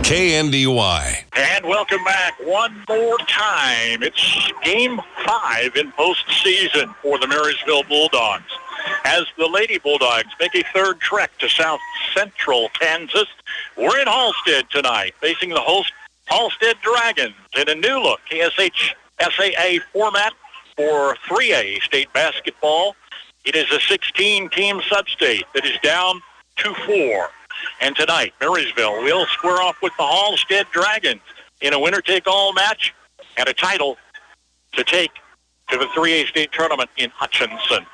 KNDY. And welcome back one more time. It's Game 5 in postseason for the Marysville Bulldogs. As the Lady Bulldogs make a third trek to South Central Kansas, we're in Halstead tonight, facing the host Halstead Dragons in a new look KSH SAA format for 3A state basketball. It is a 16-team sub-state that is down to 4. And tonight, Marysville will square off with the Halstead Dragons in a winner-take-all match and a title to take to the 3A state tournament in Hutchinson.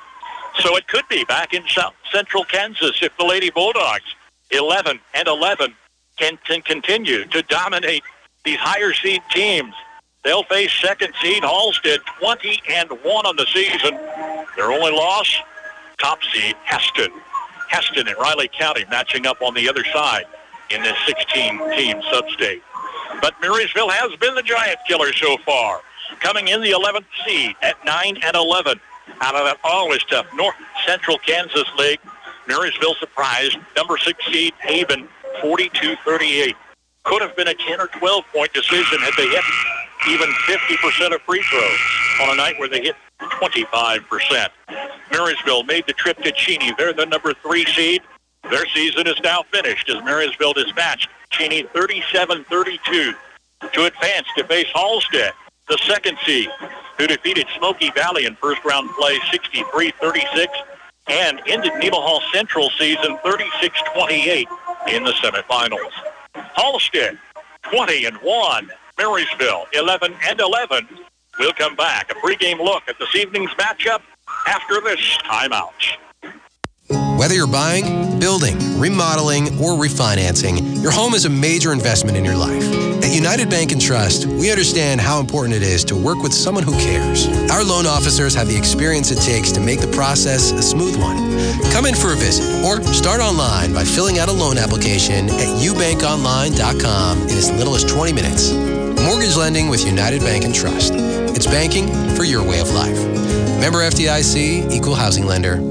So it could be back in South Central Kansas if the Lady Bulldogs, 11-11, can continue to dominate these higher seed teams. They'll face second seed Halstead, 20-1 on the season. Their only loss, top seed Halstead. Halstead and Riley County matching up on the other side in this 16-team sub-state. But Marysville has been the giant killer so far, coming in the 11th seed at 9-11. Out of that always tough North Central Kansas League, Marysville surprised number 6 seed Haven 42-38. Could have been a 10 or 12-point decision had they hit even 50% of free throws on a night where they hit 25%. Marysville made the trip to Cheney. They're the number 3 seed. Their season is now finished as Marysville dispatched Cheney 37-32 to advance to face Halstead, the second seed, who defeated Smoky Valley in first-round play 63-36 and ended Nemaha Central season 36-28 in the semifinals. Halstead, 20-1. Marysville, 11-11. We'll come back. A pregame look at this evening's matchup after this timeout. Whether you're buying, building, remodeling, or refinancing, your home is a major investment in your life. At United Bank and Trust, we understand how important it is to work with someone who cares. Our loan officers have the experience it takes to make the process a smooth one. Come in for a visit or start online by filling out a loan application at ubankonline.com in as little as 20 minutes. Mortgage lending with United Bank and Trust. It's banking for your way of life. Member FDIC, Equal Housing Lender.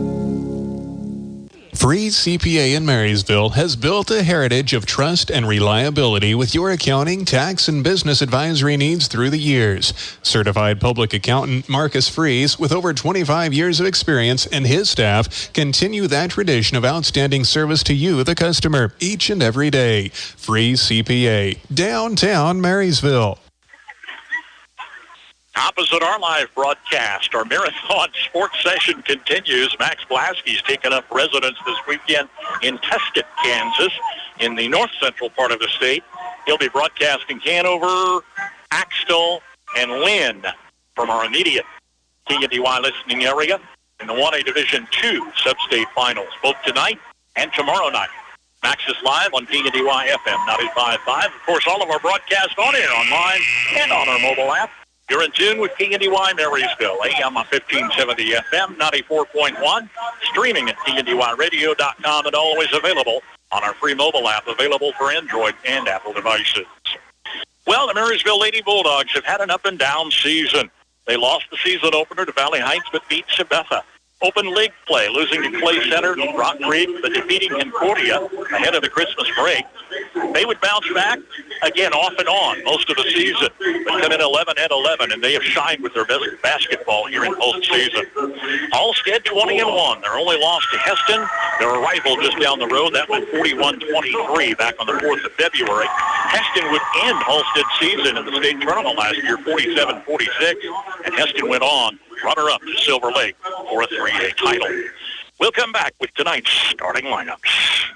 Free CPA in Marysville has built a heritage of trust and reliability with your accounting, tax, and business advisory needs through the years. Certified public accountant Marcus Fries, with over 25 years of experience, and his staff continue that tradition of outstanding service to you, the customer, each and every day. Free CPA, downtown Marysville. Opposite our live broadcast, our marathon sports session continues. Max Blasky's taken up residence this weekend in Tuscott, Kansas, in the north central part of the state. He'll be broadcasting Hanover, Axtell, and Lynn from our immediate KNDY listening area in the 1A Division II sub-state finals, both tonight and tomorrow night. Max is live on KNDY FM 95.5. Of course, all of our broadcasts on air, online, and on our mobile app. You're in tune with KNDY Marysville, AM 1570 FM 94.1, streaming at KNDYradio.com, and always available on our free mobile app, available for Android and Apple devices. Well, the Marysville Lady Bulldogs have had an up-and-down season. They lost the season opener to Valley Heights, but beat Sabetha. Open league play, losing to Clay Center, Rock Creek, but defeating Concordia ahead of the Christmas break. They would bounce back, again, off and on most of the season, but come in 11-11, and they have shined with their best basketball here in postseason. Halstead 20-1. Their only loss to Heston, their rival just down the road. That went 41-23 back on the 4th of February. Heston would end Halstead's season in the state tournament last year, 47-46, and Heston went on runner-up to Silver Lake for a 3A title. We'll come back with tonight's starting lineups.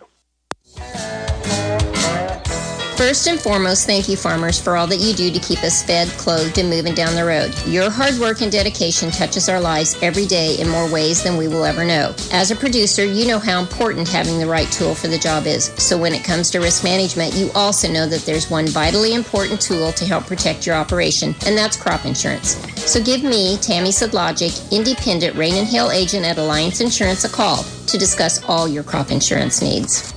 First and foremost, thank you, farmers, for all that you do to keep us fed, clothed, and moving down the road. Your hard work and dedication touches our lives every day in more ways than we will ever know. As a producer, you know how important having the right tool for the job is. So when it comes to risk management, you also know that there's one vitally important tool to help protect your operation, and that's crop insurance. So give me, Tammy Sedlogic, independent Rain and Hail agent at Alliance Insurance, a call to discuss all your crop insurance needs.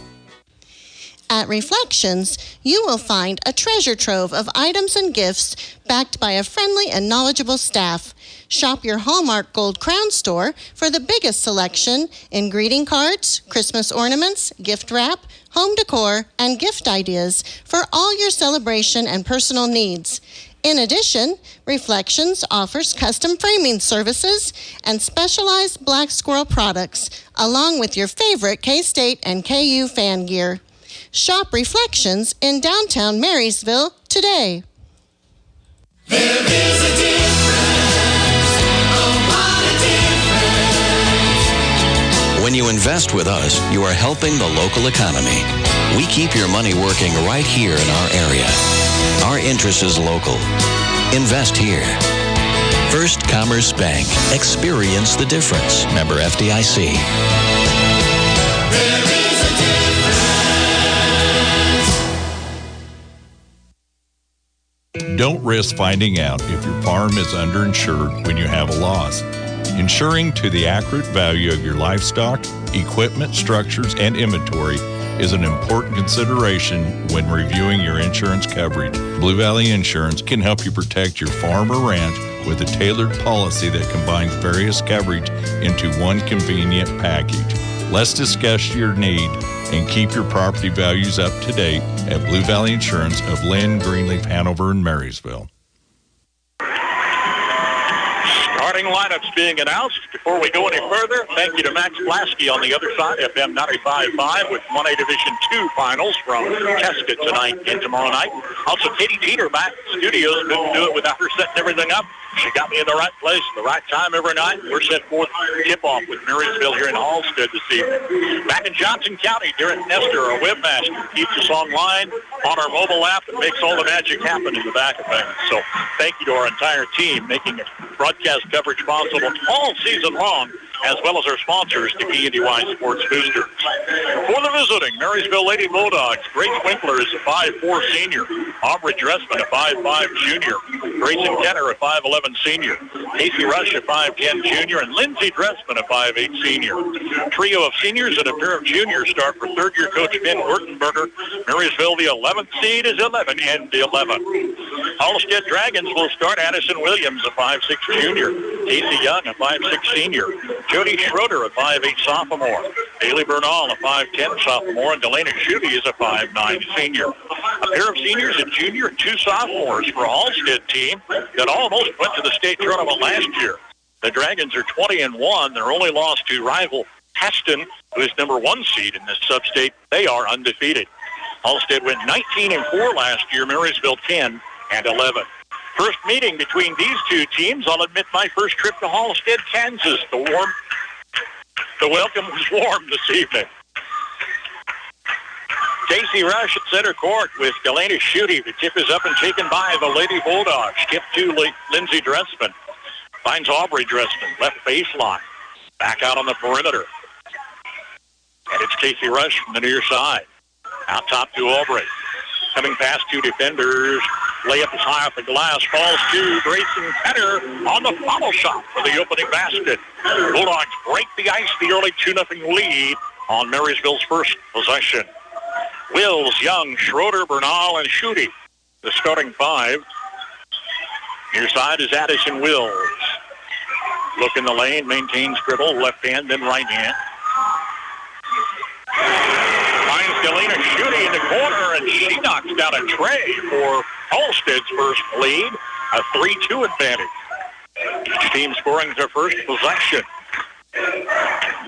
At Reflections, you will find a treasure trove of items and gifts backed by a friendly and knowledgeable staff. Shop your Hallmark Gold Crown store for the biggest selection in greeting cards, Christmas ornaments, gift wrap, home decor, and gift ideas for all your celebration and personal needs. In addition, Reflections offers custom framing services and specialized Black Squirrel products, along with your favorite K-State and KU fan gear. Shop Reflections in downtown Marysville today. There is a difference. Oh, what a difference. When you invest with us, you are helping the local economy. We keep your money working right here in our area. Our interest is local. Invest here. First Commerce Bank. Experience the difference. Member FDIC. There is a difference. Don't risk finding out if your farm is underinsured when you have a loss. Insuring to the accurate value of your livestock, equipment, structures, and inventory is an important consideration when reviewing your insurance coverage. Blue Valley Insurance can help you protect your farm or ranch with a tailored policy that combines various coverage into one convenient package. Let's discuss your need and keep your property values up to date at Blue Valley Insurance of Lynn, Greenleaf, Hanover, and Marysville. Starting lineups being announced. Before we go any further, thank you to Max Blasky on the other side, FM 95.5 with 1A Division II finals from Chesca tonight and tomorrow night. Also, Katie Teeter back in the studios. Couldn't do it without her setting everything up. She got me in the right place at the right time every night. We're set forth tip-off with Marysville here in Halstead this evening. Back in Johnson County, Derek Nestor, our webmaster, keeps us online on our mobile app and makes all the magic happen in the back of things. So thank you to our entire team making broadcast coverage possible all season long, as well as our sponsors, the KNDY Sports Boosters. For the visiting Marysville Lady Bulldogs, Grace Winkler is a 5'4" senior. Aubrey Dressman, a 5'5" junior. Grayson Kenner, a 5'11" senior. Casey Rush, a 5'10" junior. And Lindsay Dressman, a 5'8" senior. Trio of seniors and a pair of juniors start for third-year coach Ben Wurtenberger. Marysville, the 11th seed, is 11 and 11. Halstead Dragons will start Addison Williams, a 5'6" junior. Casey Young, a 5'6" senior. Jody Schroeder, a 5'8" sophomore. Haley Bernal, a 5'10" sophomore. And Delana Schutte is a 5'9" senior. A pair of seniors, a junior, and two sophomores for a Halstead team that almost went to the state tournament last year. The Dragons are 20-1. Their only loss to rival Heston, who is number 1 seed in this sub-state. They are undefeated. Halstead went 19-4 last year. Marysville 10-11. First meeting between these two teams. I'll admit my first trip to Halstead, Kansas. The welcome was warm this evening. Casey Rush at center court with Delana Schutte. The tip is up and taken by the Lady Bulldogs. Tip to Lindsay Dressman. Finds Aubrey Dressman, left baseline. Back out on the perimeter. And it's Casey Rush from the near side. Out top to Aubrey. Coming past two defenders. Layup is high off the glass. Falls to Grayson Kenner on the follow shot for the opening basket. Bulldogs break the ice, the early 2-0 lead on Marysville's first possession. Wills, Young, Schroeder, Bernal, and Schutte, the starting five. Near side is Addison Wills. Look in the lane, maintains dribble, left hand, then right hand. Finds Delana Schutte in the corner, and she knocks down a tray for Halstead's first lead, a 3-2 advantage. Each team scoring their first possession.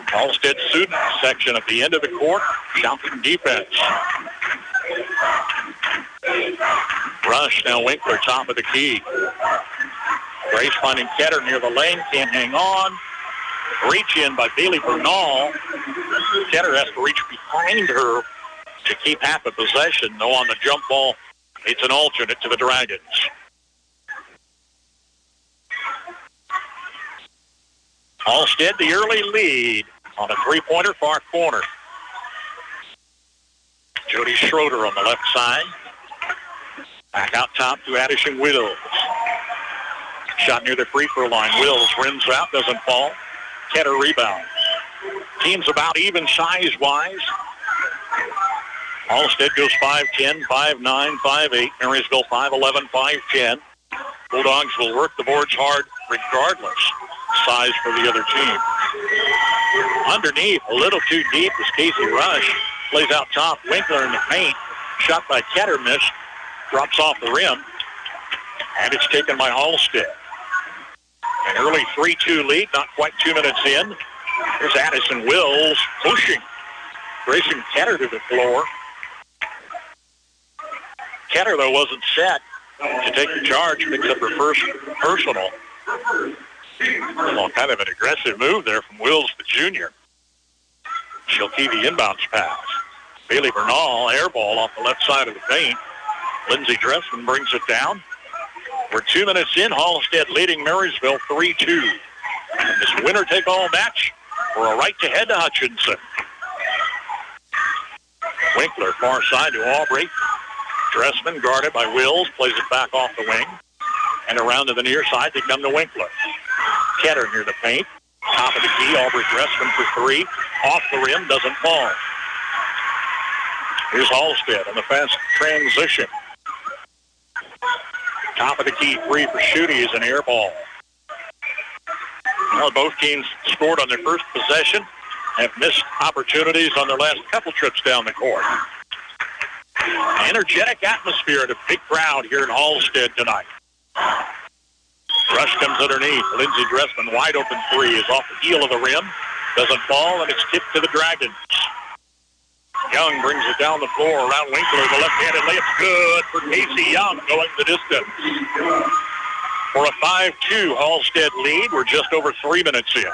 Halstead student section at the end of the court, shouting defense. Rush, now Winkler, top of the key. Grace finding Ketter near the lane, can't hang on. Reach in by Bailey Bernal. Ketter has to reach behind her to keep half a possession, though on the jump ball, it's an alternate to the Dragons. Halstead, the early lead on a three-pointer far corner. Jody Schroeder on the left side. Back out top to Addison Wills. Shot near the free throw line. Wills rims out, doesn't fall. Ketter rebound. Teams about even size-wise. Halstead goes 5'10", 5'9", 5'8". Marysville 5'11", 5'10". Bulldogs will work the boards hard regardless size for the other team. Underneath, a little too deep is Casey Rush. Plays out top. Winkler in the paint. Shot by Ketter, missed. Drops off the rim. And it's taken by Halstead. An early 3-2 lead, not quite 2 minutes in. Here's Addison Wills pushing. Grayson Ketter to the floor. Ketter, though, wasn't set to take the charge. Picks up her first personal. Well, kind of an aggressive move there from Wills, the junior. She'll key the inbounds pass. Bailey Bernal, air ball off the left side of the paint. Lindsey Dressman brings it down. We're 2 minutes in. Halstead leading Marysville 3-2. This winner-take-all match for a right to head to Hutchinson. Winkler far side to Aubrey. Dressman guarded by Wills, plays it back off the wing. And around to the near side, they come to Winkler. Ketter near the paint. Top of the key, Aubrey Dressman for three. Off the rim, doesn't fall. Here's Halstead on the fast transition. Top of the key, three for Schutte is an air ball. Well, both teams scored on their first possession, have missed opportunities on their last couple trips down the court. Energetic atmosphere and a big crowd here in Halstead tonight. Rush comes underneath. Lindsey Dressman, wide open three, is off the heel of the rim. Doesn't fall, and it's tipped to the Dragons. Young brings it down the floor around Winkler. The left-handed layup's good for Casey Young going the distance. For a 5-2 Halstead lead, we're just over 3 minutes in.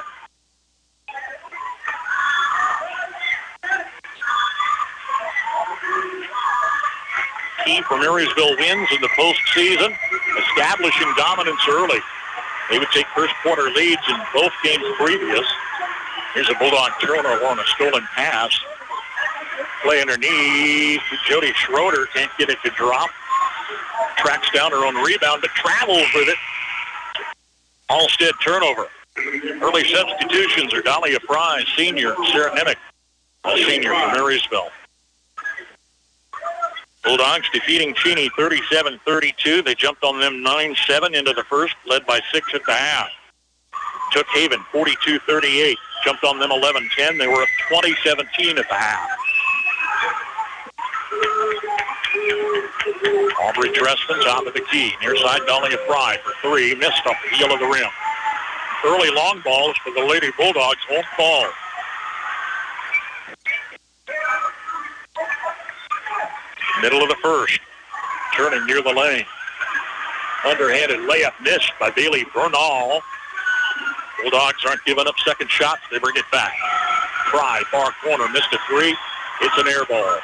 Key for Marysville wins in the postseason, establishing dominance early. They would take first quarter leads in both games previous. Here's a Bulldog turnover on a stolen pass. Play underneath. Jody Schroeder can't get it to drop. Tracks down her own rebound, but travels with it. Halstead turnover. Early substitutions are Dahlia Fry, senior. Sarah Nemick, a senior for Marysville. Bulldogs defeating Cheney 37-32. They jumped on them 9-7 into the first, led by 6 at the half. Took Haven 42-38. Jumped on them 11-10. They were up 20-17 at the half. Aubrey Dressman, top of the key. Near side, Dahlia Fry for three. Missed off the heel of the rim. Early long balls for the Lady Bulldogs won't fall. Middle of the first. Turning near the lane. Underhanded layup missed by Bailey Bernal. Bulldogs aren't giving up second shots. They bring it back. Fry, far corner, missed a three. It's an air ball.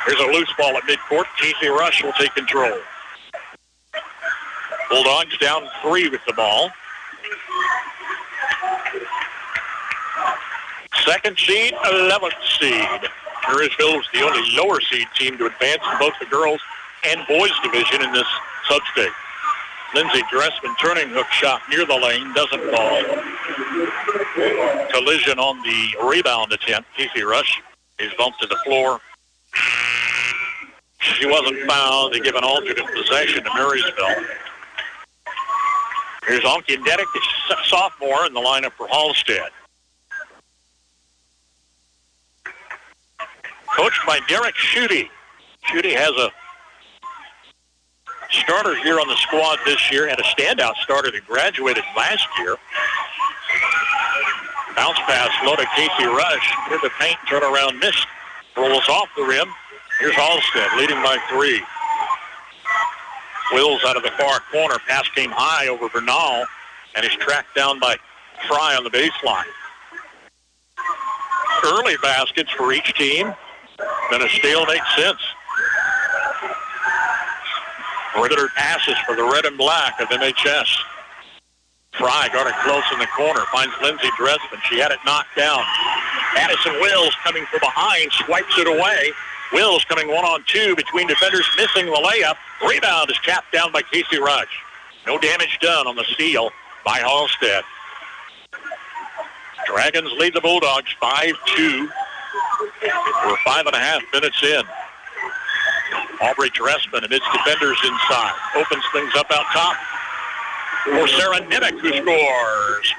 Here's a loose ball at midcourt. Casey Rush will take control. Bulldogs down 3 with the ball. Second seed, 11th seed. Marysville was the only lower seed team to advance in both the girls and boys division in this sub-state. Lindsey Dressman turning hook shot near the lane, doesn't fall. Collision on the rebound attempt. Casey Rush is bumped to the floor. She wasn't fouled. They give an alternate possession to Marysville. Here's Anki Dedek, the sophomore in the lineup for Halstead. Coached by Derek Schutte. Schutte has a starter here on the squad this year, had a standout starter that graduated last year. Bounce pass, low to Casey Rush. Near the paint, turnaround missed. Rolls off the rim. Here's Halstead leading by 3. Wills out of the far corner. Pass came high over Bernal and is tracked down by Fry on the baseline. Early baskets for each team. Been a stalemate since. Ritter passes for the red and black of MHS. Fry guarded close in the corner. Finds Lindsey Dressman. She had it knocked down. Addison Wills coming from behind. Swipes it away. Wills coming 1-on-2 between defenders. Missing the layup. Rebound is tapped down by Casey Rush. No damage done on the steal by Halstead. Dragons lead the Bulldogs 5-2. We're 5.5 minutes in. Aubrey Dressman amidst defenders inside. Opens things up out top. for Sarah Nimick, who scores.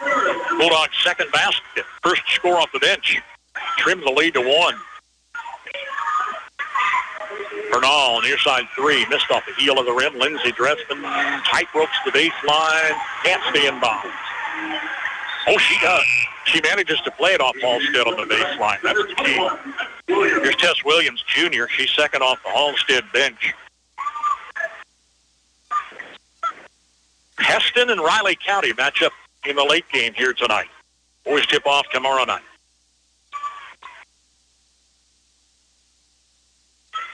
Bulldogs' second basket. First score off the bench. Trim the lead to 1. Bernal, near side 3, missed off the heel of the rim. Lindsey Dressman tight ropes the baseline. Can't stay in bounds. Oh, she does. She manages to play it off Halstead on the baseline. That's the key. Here's Tess Williams, Jr. She's second off the Halstead bench. Heston and Riley County match up in the late game here tonight. Boys tip off tomorrow night.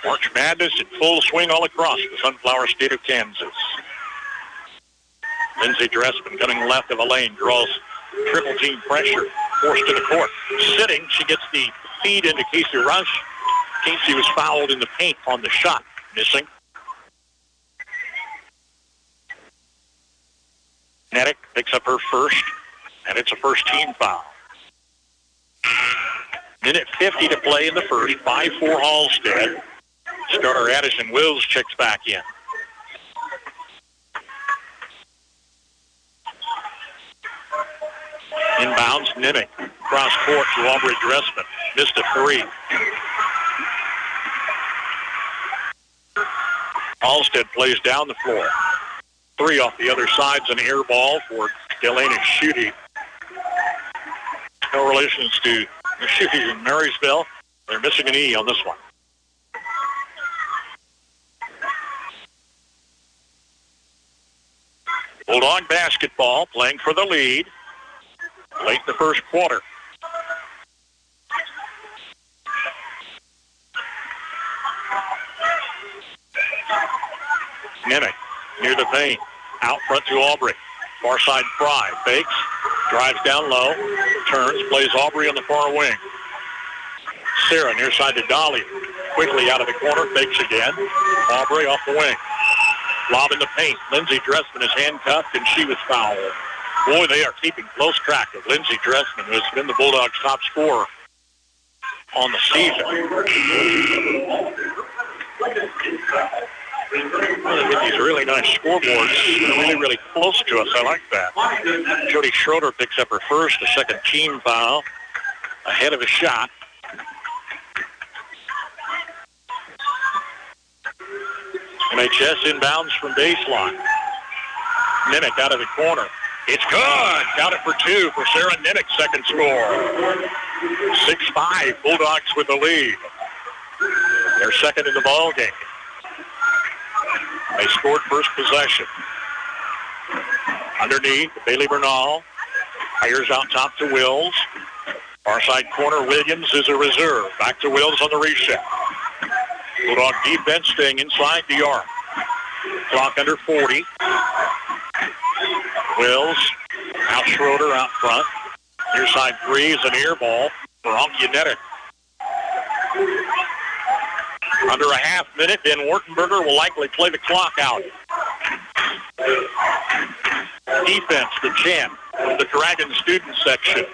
March Madness in full swing all across the Sunflower State of Kansas. Lindsey Dressman coming left of a lane, draws triple team pressure, forced to the court. Sitting, she gets the feed into Casey Rush. Casey was fouled in the paint on the shot, missing. Nedick picks up her first, and it's a first team foul. Minute 50 to play in the first, 5-4 Halstead. Starter Addison Wills checks back in. Inbounds, Nimick. Cross court to Aubrey Dressman. Missed a 3. Halstead plays down the floor. 3 off the other side's an air ball for Delana Schutte. No relations to the Schutte in Marysville. They're missing an E on this one. Bulldog basketball playing for the lead late in the first quarter. Nimick near the paint. Out front to Aubrey. Far side Fry. Fakes. Drives down low. Turns. Plays Aubrey on the far wing. Sarah near side to Dolly. Quickly out of the corner. Fakes again. Aubrey off the wing. Lob in the paint. Lindsey Dressman is handcuffed, and she was fouled. Boy, they are keeping close track of Lindsey Dressman, who has been the Bulldogs' top scorer on the season. Well, they get these really nice scoreboards, really, really close to us. I like that. Jody Schroeder picks up her first, a second team foul, ahead of a shot. MHS inbounds from baseline. Nimick out of the corner. It's good. Got it for 2 for Sarah Nimick, second score. 6-5, Bulldogs with the lead. They're second in the ball game. They scored first possession. Underneath, Bailey Bernal. Fires out top to Wills. Far side corner, Williams is a reserve. Back to Wills on the reset. Bulldog defense staying inside the arc. Clock under 40. Wills, out Schroeder out front. Near side 3 is an air ball for Onkianetic. Under a half minute, then Wartenberger will likely play the clock out. Defense, the champ of the Dragon student section.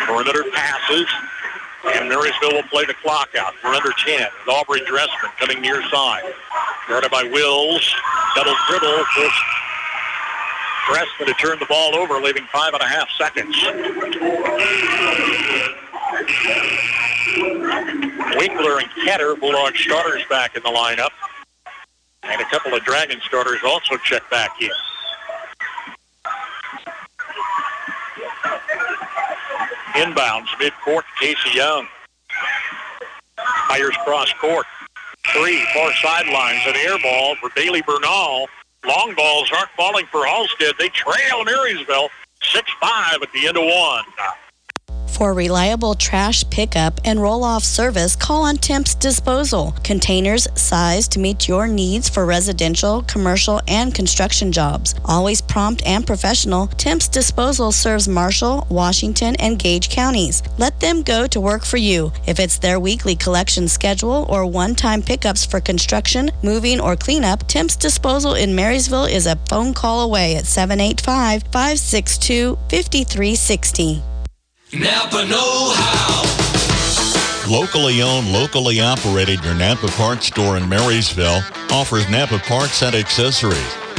Perimeter passes, and Marysville will play the clock out. We're under 10. With Aubrey Dressman coming near side. Guarded by Wills. Double dribble. Forced Dressman to turn the ball over, leaving 5.5 seconds. Winkler and Ketter, Bulldog starters, back in the lineup. And a couple of Dragon starters also check back in. Inbounds, midcourt, Casey Young. Fires cross court. 3, far sidelines, an air ball for Bailey Bernal. Long balls aren't falling for Halstead. They trail Marysville 6-5 at the end of 1. For reliable trash pickup and roll-off service, call on Temps Disposal. Containers sized to meet your needs for residential, commercial, and construction jobs. Always prompt and professional, Temps Disposal serves Marshall, Washington, and Gage counties. Let them go to work for you. If it's their weekly collection schedule or one-time pickups for construction, moving, or cleanup, Temps Disposal in Marysville is a phone call away at 785-562-5360. Napa know-how. Locally owned, locally operated, your Napa Parts store in Marysville offers Napa Parts and accessories,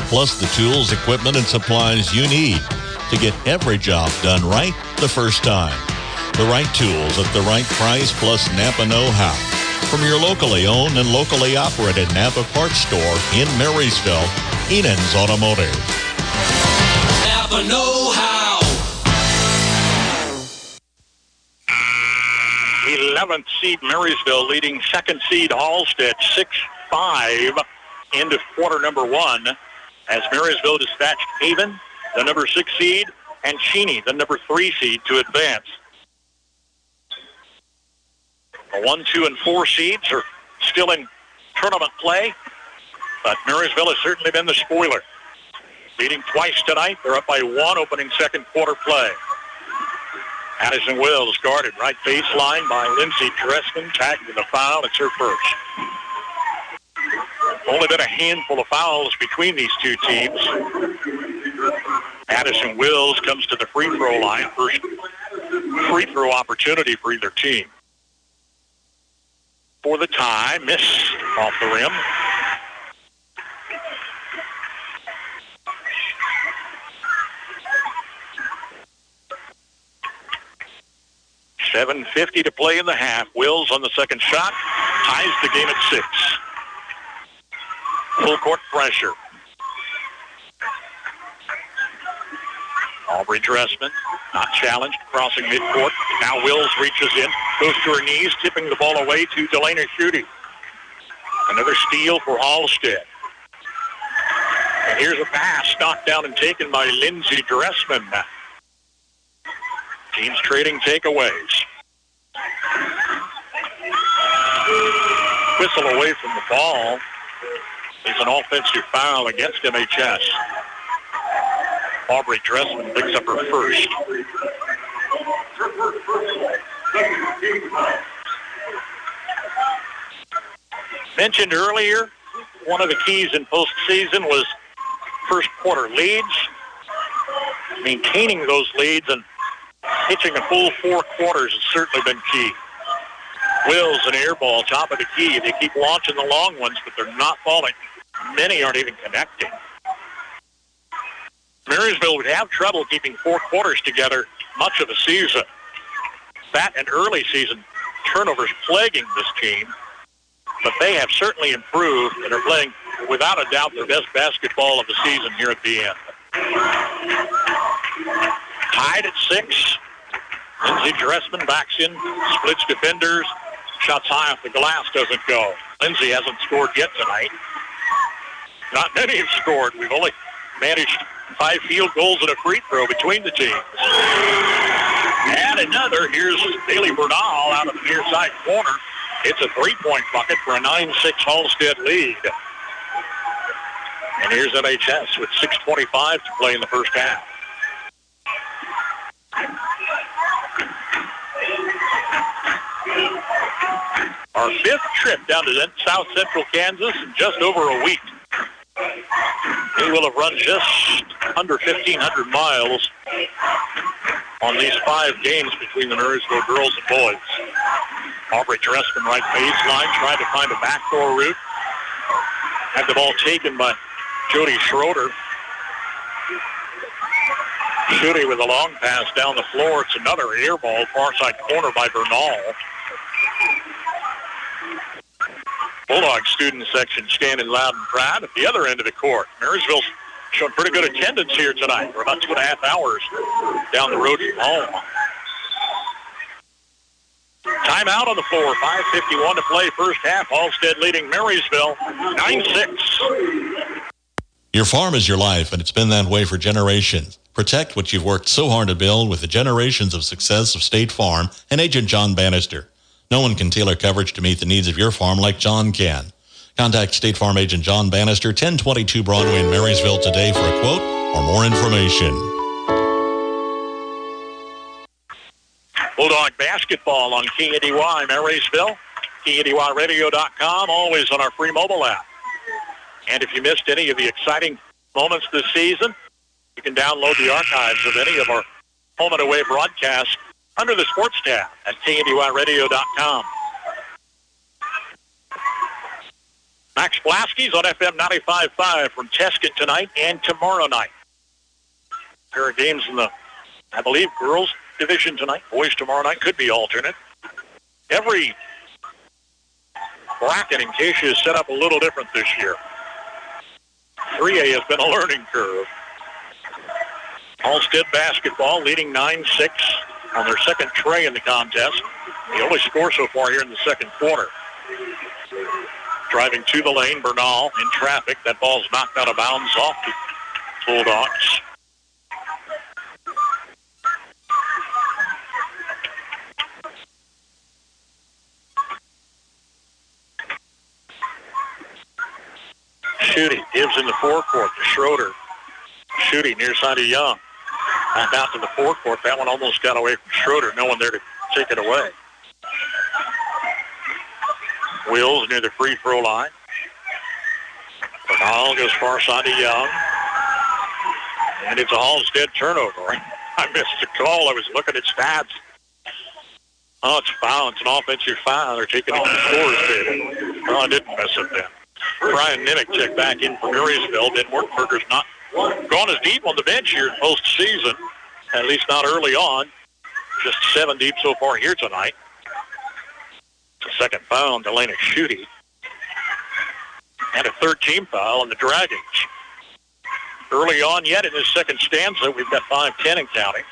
plus the tools, equipment, and supplies you need to get every job done right the first time. The right tools at the right price, plus Napa know-how. From your locally owned and locally operated Napa Parts store in Marysville, Enan's Automotive. Napa know-how. 11th seed Marysville leading second seed Halstead 6-5 into quarter number one as Marysville dispatched Haven, the number 6 seed, and Cheney, the number 3 seed, to advance. The 1, 2, and 4 seeds are still in tournament play, but Marysville has certainly been the spoiler. Leading twice tonight, they're up by 1 opening second quarter play. Addison Wills guarded right baseline by Lindsay Dressman, tagged with a foul. It's her first. Only been a handful of fouls between these two teams. Addison Wills comes to the free throw line. First free throw opportunity for either team. For the tie, miss off the rim. $7:50 to play in the half. Wills on the second shot ties the game at 6. Full court pressure. Aubrey Dressman, not challenged, crossing midcourt. Now Wills reaches in, goes to her knees, tipping the ball away to Delana Schutte. Another steal for Halstead. And here's a pass knocked down and taken by Lindsay Dressman. Teams trading takeaways. Whistle away from the ball. It's an offensive foul against MHS. Aubrey Dressman picks up her first. Mentioned earlier, one of the keys in postseason was first quarter leads. Maintaining those leads and pitching a full 4 quarters has certainly been key. Wills, an air ball, top of the key. They keep launching the long ones, but they're not falling. Many aren't even connecting. Marysville would have trouble keeping 4 quarters together much of the season. That and early season turnovers plaguing this team, but they have certainly improved and are playing, without a doubt, their best basketball of the season here at the end. Tied at 6. Lindsay Dressman backs in, splits defenders, shots high off the glass, doesn't go. Lindsay hasn't scored yet tonight. Not many have scored. We've only managed 5 field goals and a free throw between the teams. And another. Here's Bailey Bernal out of the near side corner. It's a 3-point bucket for a 9-6 Halstead lead. And here's MHS with 6:25 to play in the first half. Our 5th trip down to South Central Kansas in just over a week. We will have run just under 1,500 miles on these 5 games between the Marysville girls and boys. Aubrey Dressman right baseline, trying to find a backdoor route. Had the ball taken by Jody Schroeder. Schutte with a long pass down the floor. It's another air ball, far side corner by Bernal. Bulldog student section standing loud and proud at the other end of the court. Marysville's showing pretty good attendance here tonight. We're about 2.5 hours down the road from home. Timeout on the floor. 5:51 to play first half. Halstead leading Marysville 9-6. Your farm is your life, and it's been that way for generations. Protect what you've worked so hard to build with the generations of success of State Farm and Agent John Bannister. No one can tailor coverage to meet the needs of your farm like John can. Contact State Farm Agent John Bannister, 1022 Broadway in Marysville today for a quote or more information. Bulldog basketball on KNDY Marysville, KNDYradio.com, always on our free mobile app. And if you missed any of the exciting moments this season, you can download the archives of any of our home and away broadcasts under the sports tab at KNDYradio.com. Max Blasky's on FM 95.5 from Tesket tonight and tomorrow night. There are games in the, I believe, girls division tonight. Boys tomorrow night. Could be alternate. Every bracket in Acacia is set up a little different this year. 3A has been a learning curve. Halstead basketball leading 9-6 on their second tray in the contest. The only score so far here in the second quarter. Driving to the lane, Bernal in traffic. That ball's knocked out of bounds off the Bulldogs. Shooting gives in the forecourt to Schroeder. Shooting near side of Young. Back out to the forecourt. That one almost got away from Schroeder. No one there to take it away. Wills near the free throw line. Bernal goes far side to Young. And it's a Halstead turnover. I missed the call. I was looking at stats. Oh, it's foul. It's an offensive foul. They're taking it on the scores table. Well, I didn't miss it then. Brian Nimick checked back in for Marysville. Ben Wertenberger's not gone as deep on the bench here in postseason, at least not early on. Just 7 deep so far here tonight. The second foul on Delana Schutte. And a third-team foul on the Dragons. Early on yet in this second stanza, we've got 5-10 and counting.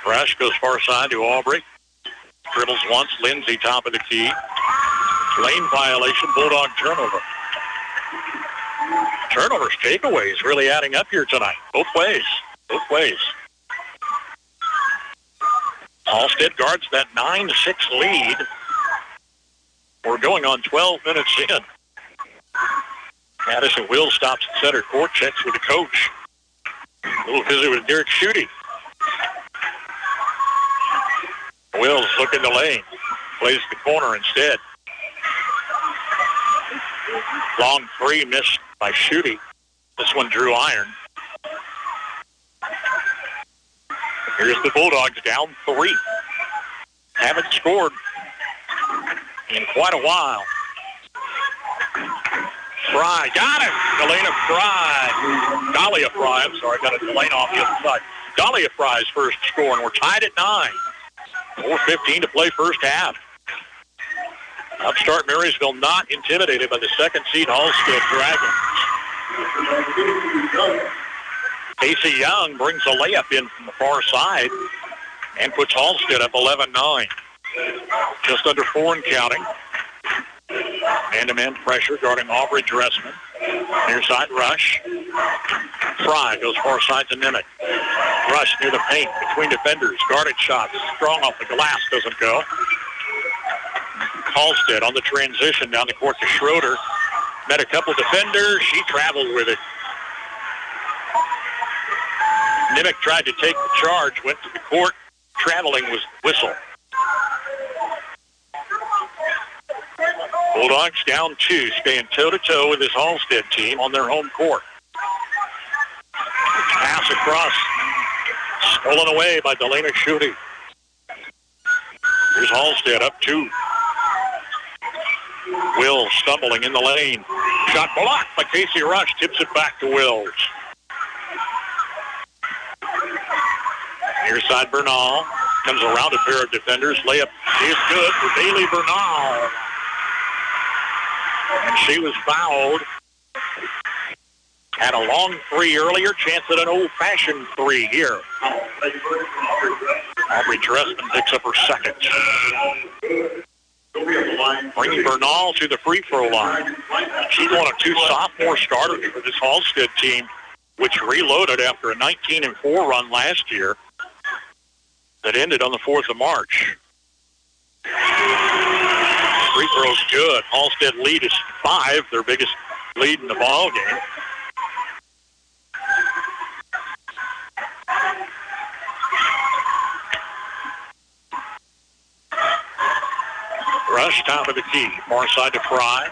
Rush goes far side to Aubrey. Dribbles once, Lindsay top of the key. Lane violation, Bulldog turnover. Turnovers, takeaways really adding up here tonight. Both ways. Halstead guards that 9-6 lead. We're going on 12 minutes in. Addison Will stops at center court, checks with the coach. A little visit with Derek Schutte. Wills looking the lane. Plays the corner instead. Long three missed by Schutte. This one drew iron. Here's the Bulldogs down 3. Haven't scored in quite a while. Fry, got it! Delana Fry. Dahlia Fry, I'm sorry, got a Delana off the other side. Dahlia Fry's first score, and we're tied at 9. 4:15 to play first half. Upstart Marysville not intimidated by the second seed Halstead Dragons. Casey Young brings a layup in from the far side and puts Halstead up 11-9. Just under 4 and counting. Man-to-man pressure guarding Aubrey Dressman. Near side Rush. Fry goes far side to Nimick. Rush near the paint between defenders. Guarded shots. Strong off the glass. Doesn't go. Halstead on the transition down the court to Schroeder. Met a couple defenders. She traveled with it. Nimick tried to take the charge. Went to the court. Traveling was whistle. Bulldogs down 2, staying toe-to-toe with this Halstead team on their home court. Pass across, stolen away by Delana Schutte. Here's Halstead up 2. Wills stumbling in the lane. Shot blocked by Casey Rush, tips it back to Wills. Near side Bernal comes around a pair of defenders. Layup is good for Bailey Bernal. And she was fouled. Had a long 3 earlier, chance at an old-fashioned 3 here. Aubrey Dressman picks up her second. Bringing Bernal to the free throw line. She's one of 2 sophomore starters for this Halstead team, which reloaded after a 19-4 run last year that ended on the 4th of March. Free throw's good. Halstead lead is 5, their biggest lead in the ball game. Rush, top of the key. Far side to Fry.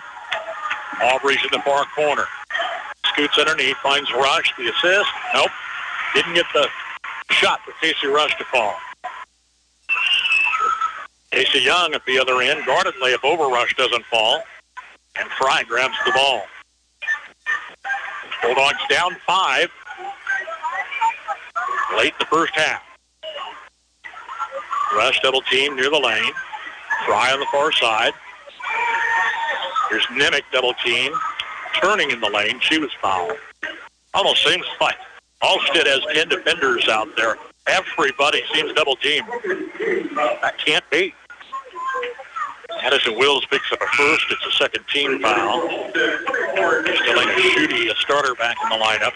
Aubrey's in the far corner. Scoots underneath, finds Rush. The assist. Nope. Didn't get the shot for Casey Rush to fall. Casey Young at the other end. Guarded layup over rush doesn't fall. And Fry grabs the ball. Bulldogs down 5. Late in the first half. Rush double team near the lane. Fry on the far side. Here's Nimick double team. Turning in the lane. She was fouled. Almost seems like Halstead has 10 defenders out there. Everybody seems double teamed. That can't be. Addison Wills picks up a first. It's a second team foul. Delana Schutte, a starter, back in the lineup.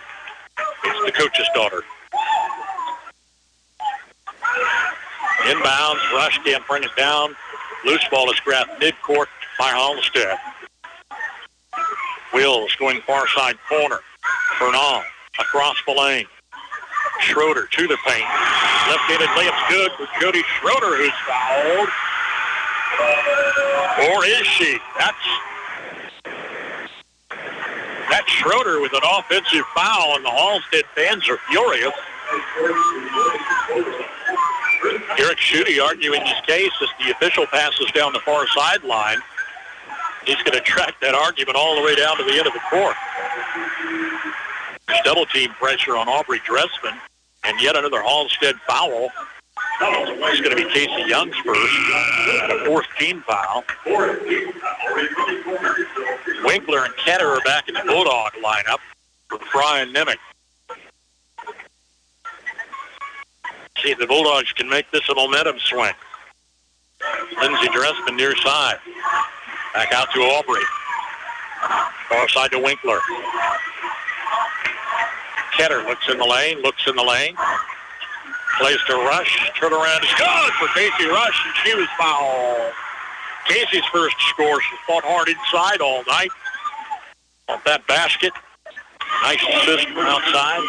It's the coach's daughter. Inbounds. Rush can't bring it down. Loose ball is grabbed midcourt by Halstead. Wills going far side corner. Bernal across the lane. Schroeder to the paint. Left-handed layup's good for Jody Schroeder, who's fouled. Or is she? That's Schroeder with an offensive foul, and the Halstead fans are furious. Eric Schutte arguing his case as the official passes down the far sideline. He's going to track that argument all the way down to the end of the court. There's double team pressure on Aubrey Dressman, and yet another Halstead foul. It's going to be Casey Young's first, and a fourth team foul. Winkler and Ketter are back in the Bulldog lineup for Fry and Nimick. See if the Bulldogs can make this a momentum swing. Lindsey Dressman near side. Back out to Aubrey. Far side to Winkler. Ketter looks in the lane. Plays to Rush. Turn around is good for Casey Rush, and she was fouled. Casey's first score. She fought hard inside all night. Off that basket. Nice assist from outside.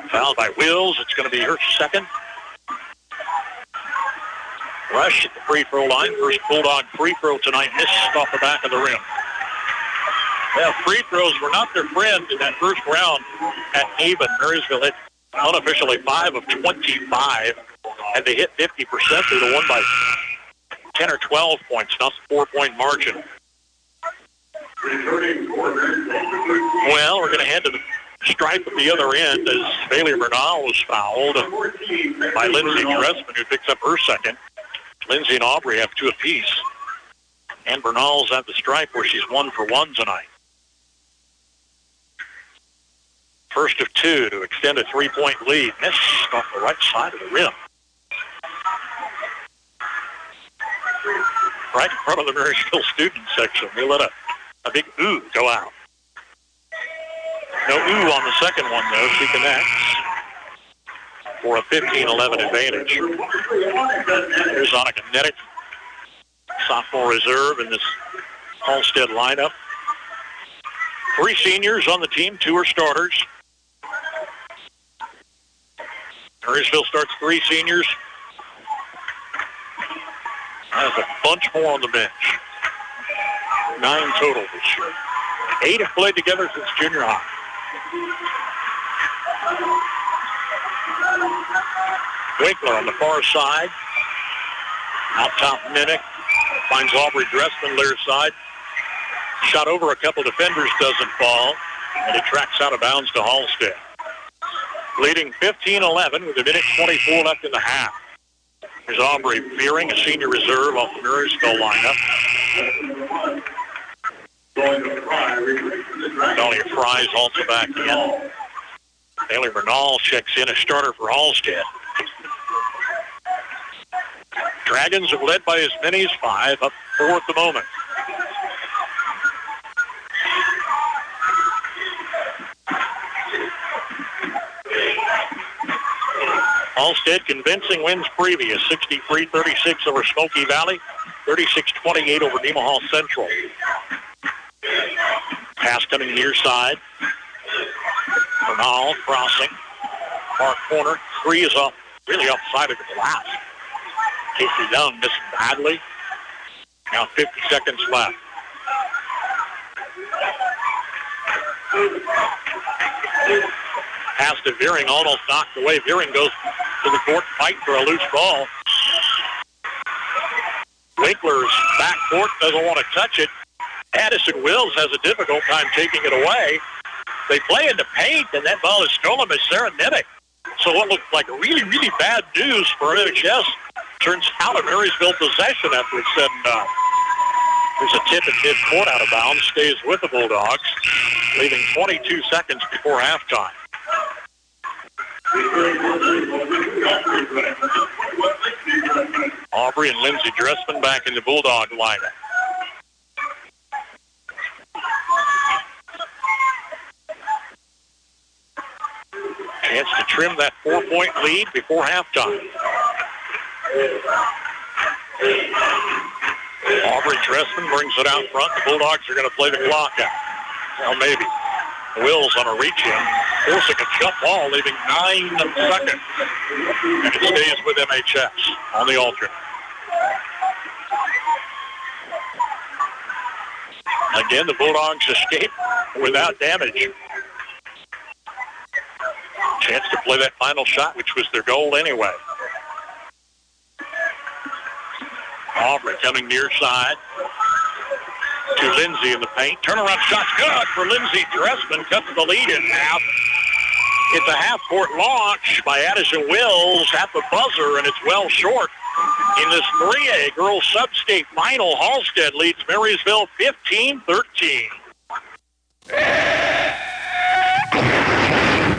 Fouled by Wills. It's going to be her second. Rush at the free throw line. First Bulldog free throw tonight. Missed off the back of the rim. Well, free throws were not their friend in that first round at Haven. Marysville hit unofficially 5 of 25. Had they hit 50%, they'd have won by 10 or 12 points. Now it's a 4-point margin. Well, we're going to head to the stripe at the other end as Bailey Bernal was fouled by Lindsey Dressman, who picks up her second. Lindsey and Aubrey have 2 apiece. And Bernal's at the stripe where she's 1 for 1 tonight. First of 2 to extend a 3-point lead. Missed off the right side of the rim. Right in front of the Marysville student section. They let a big ooh go out. No ooh on the second one, though. She connects for a 15-11 advantage. Here's Annika Nedick, sophomore reserve in this Halstead lineup. 3 seniors on the team, 2 are starters. Marysville starts 3 seniors. Has a bunch more on the bench. 9 total this year. 8 have played together since junior high. Winkler on the far side. Out top, Nimick. Finds Aubrey Dressman, near side. Shot over a couple defenders, doesn't fall. And it tracks out of bounds to Halstead. Leading 15-11 with 1:24 left in the half. There's Aubrey Fearing, a senior reserve off the Marysville lineup. Dahlia Fry's also back in. Bailey Bernal checks in, a starter for Halstead. Dragons have led by as many as 5, up 4 at the moment. Halstead convincing wins previous, 63-36 over Smoky Valley, 36-28 over Nemaha Central. Pass coming near side. Bernal crossing. Far corner. 3 is off, really off the side of the glass. Casey Young missing badly. Now 50 seconds left. Pass to Veering, almost knocked away. Veering goes to the court, fight for a loose ball. Winkler's back court doesn't want to touch it. Addison Wills has a difficult time taking it away. They play in the paint, and that ball is stolen by Serenity. So what looked like really, really bad news for MHS turns out a Marysville possession after it's said and done. There's a tip at mid-court out of bounds, stays with the Bulldogs, leaving 22 seconds before halftime. Aubrey and Lindsey Dressman back in the Bulldog lineup. Chance to trim that 4-point lead before halftime. Aubrey Dressman brings it out front. The Bulldogs are going to play the clock out. Well, maybe. Wills on a reach-in. Forcing a jump ball, leaving 9 seconds. And it stays with MHS on the alternate. Again, the Bulldogs escape without damage. Chance to play that final shot, which was their goal anyway. Aubrey coming near side to Lindsey in the paint. Turnaround shot's good for Lindsey Dressman. Cuts the lead in half. It's a half-court launch by Addison Wills at the buzzer, and it's well short. In this 3A girls sub-state final, Halstead leads Marysville 15-13.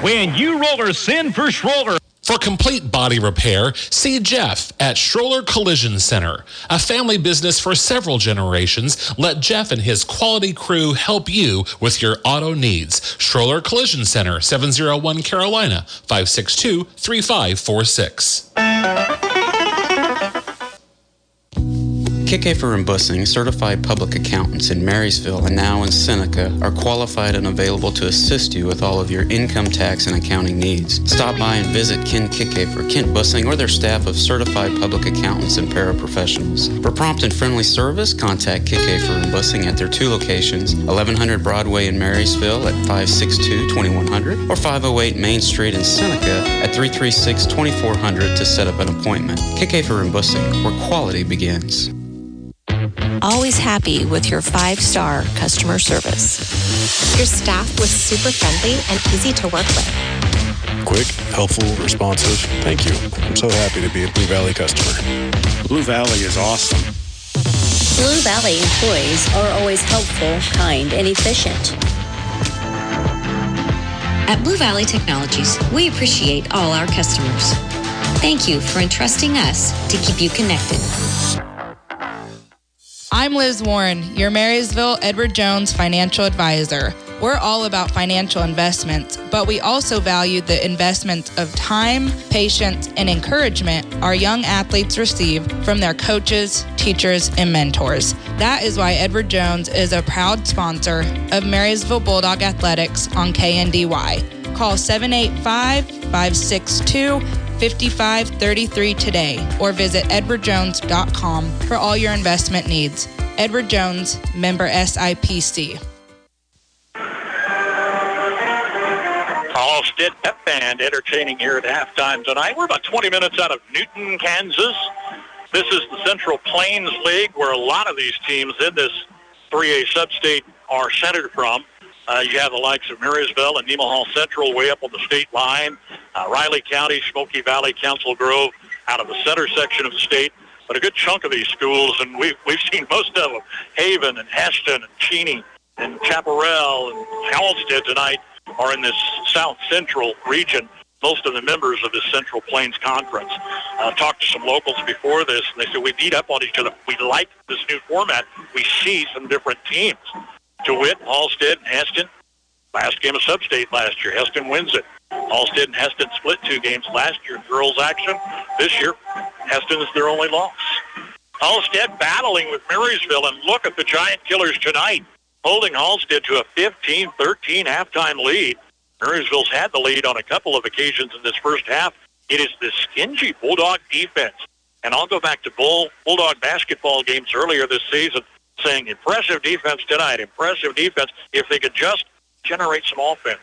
When you rollers send for Schroller. For complete body repair, see Jeff at Schroller Collision Center. A family business for several generations, let Jeff and his quality crew help you with your auto needs. Schroller Collision Center, 701 Carolina, 562-3546. Kickafer and Bussing, certified public accountants in Marysville and now in Seneca, are qualified and available to assist you with all of your income tax and accounting needs. Stop by and visit Ken Kickafer, Kent Bussing, or their staff of certified public accountants and paraprofessionals. For prompt and friendly service, contact Kickafer and Bussing at their 2 locations, 1100 Broadway in Marysville at 562-2100 or 508 Main Street in Seneca at 336-2400 to set up an appointment. Kickafer and Bussing, where quality begins. Always happy with your 5-star customer service. Your staff was super friendly and easy to work with. Quick, helpful, responsive. Thank you. I'm so happy to be a Blue Valley customer. Blue Valley is awesome. Blue Valley employees are always helpful, kind, and efficient. At Blue Valley Technologies, we appreciate all our customers. Thank you for entrusting us to keep you connected. I'm Liz Warren, your Marysville Edward Jones financial advisor. We're all about financial investments, but we also value the investments of time, patience, and encouragement our young athletes receive from their coaches, teachers, and mentors. That is why Edward Jones is a proud sponsor of Marysville Bulldog Athletics on KNDY. Call 785-562-5533 today or visit edwardjones.com for all your investment needs. Edward Jones, member SIPC. Halstead Pep Band entertaining here at halftime tonight. We're about 20 minutes out of Newton, Kansas. This is the Central Plains League, where a lot of these teams in this 3A substate are centered from. You have the likes of Marysville and Nemaha Central way up on the state line. Riley County, Smoky Valley, Council Grove out of the center section of the state. But a good chunk of these schools, and we've seen most of them, Haven and Heston and Cheney and Chaparral and Halstead tonight, are in this south central region. Most of the members of this Central Plains Conference. Talked to some locals before this, and they said we beat up on each other. We like this new format. We see some different teams. DeWitt, Halstead, and Heston. Last game of Sub-State last year. Heston wins it. Halstead and Heston split 2 games last year in girls action. This year, Heston is their only loss. Halstead battling with Marysville, and look at the Giant Killers tonight, holding Halstead to a 15-13 halftime lead. Marysville's had the lead on a couple of occasions in this first half. It is the stingy Bulldog defense. And I'll go back to Bulldog basketball games earlier this season, saying impressive defense tonight, impressive defense, if they could just generate some offense.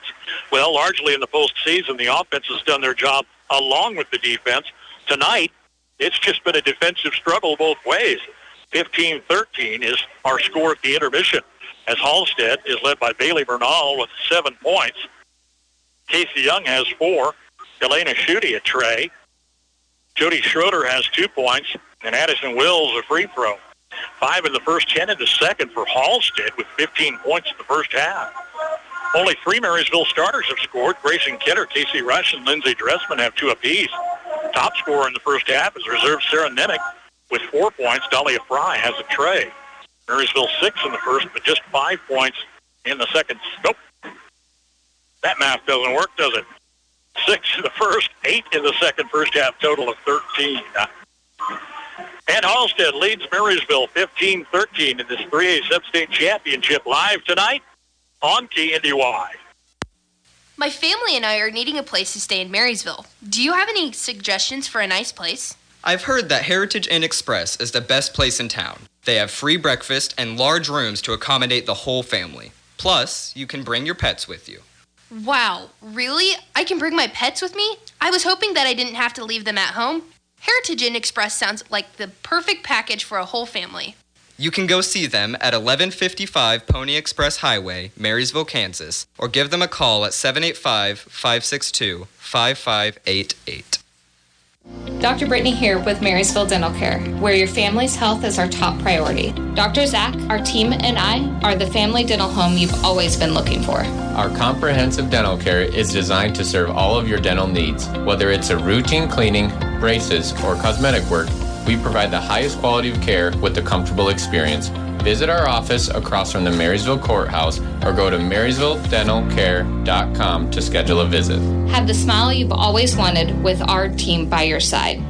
Well, largely in the postseason, the offense has done their job along with the defense. Tonight, it's just been a defensive struggle both ways. 15-13 is our score at the intermission, as Halstead is led by Bailey Bernal with 7 points. Casey Young has 4. Elena Schutte a tray. Jody Schroeder has 2 points, and Addison Wills a free throw. 5 in the first, 10 in the second for Halstead with 15 points in the first half. Only 3 Marysville starters have scored. Grayson Kidder, Casey Rush, and Lindsay Dressman have 2 apiece. Top scorer in the first half is reserve Sarah Nemick with 4 points. Dahlia Fry has a tray. Marysville 6 in the first, but just 5 points in the second. Nope. That math doesn't work, does it? 6 in the first, 8 in the second, first half total of 13. And Halstead leads Marysville 15-13 in this 3A Sub-State Championship, live tonight on KNDY. My family and I are needing a place to stay in Marysville. Do you have any suggestions for a nice place? I've heard that Heritage Inn Express is the best place in town. They have free breakfast and large rooms to accommodate the whole family. Plus, you can bring your pets with you. Wow, really? I can bring my pets with me? I was hoping that I didn't have to leave them at home. Heritage Inn Express sounds like the perfect package for a whole family. You can go see them at 1155 Pony Express Highway, Marysville, Kansas, or give them a call at 785-562-5588. Dr. Brittany here with Marysville Dental Care, where your family's health is our top priority. Dr. Zach, our team, and I are the family dental home you've always been looking for. Our comprehensive dental care is designed to serve all of your dental needs. Whether it's a routine cleaning, braces, or cosmetic work, we provide the highest quality of care with a comfortable experience. Visit our office across from the Marysville Courthouse or go to marysvilledentalcare.com to schedule a visit. Have the smile you've always wanted with our team by your side.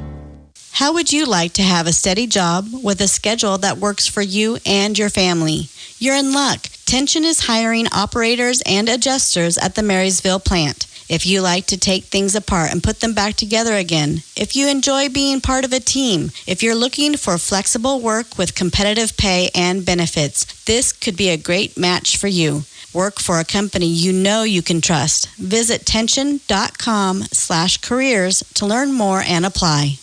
How would you like to have a steady job with a schedule that works for you and your family? You're in luck. Tension is hiring operators and adjusters at the Marysville plant. If you like to take things apart and put them back together again, if you enjoy being part of a team, if you're looking for flexible work with competitive pay and benefits, this could be a great match for you. Work for a company you know you can trust. Visit tension.com/careers to learn more and apply.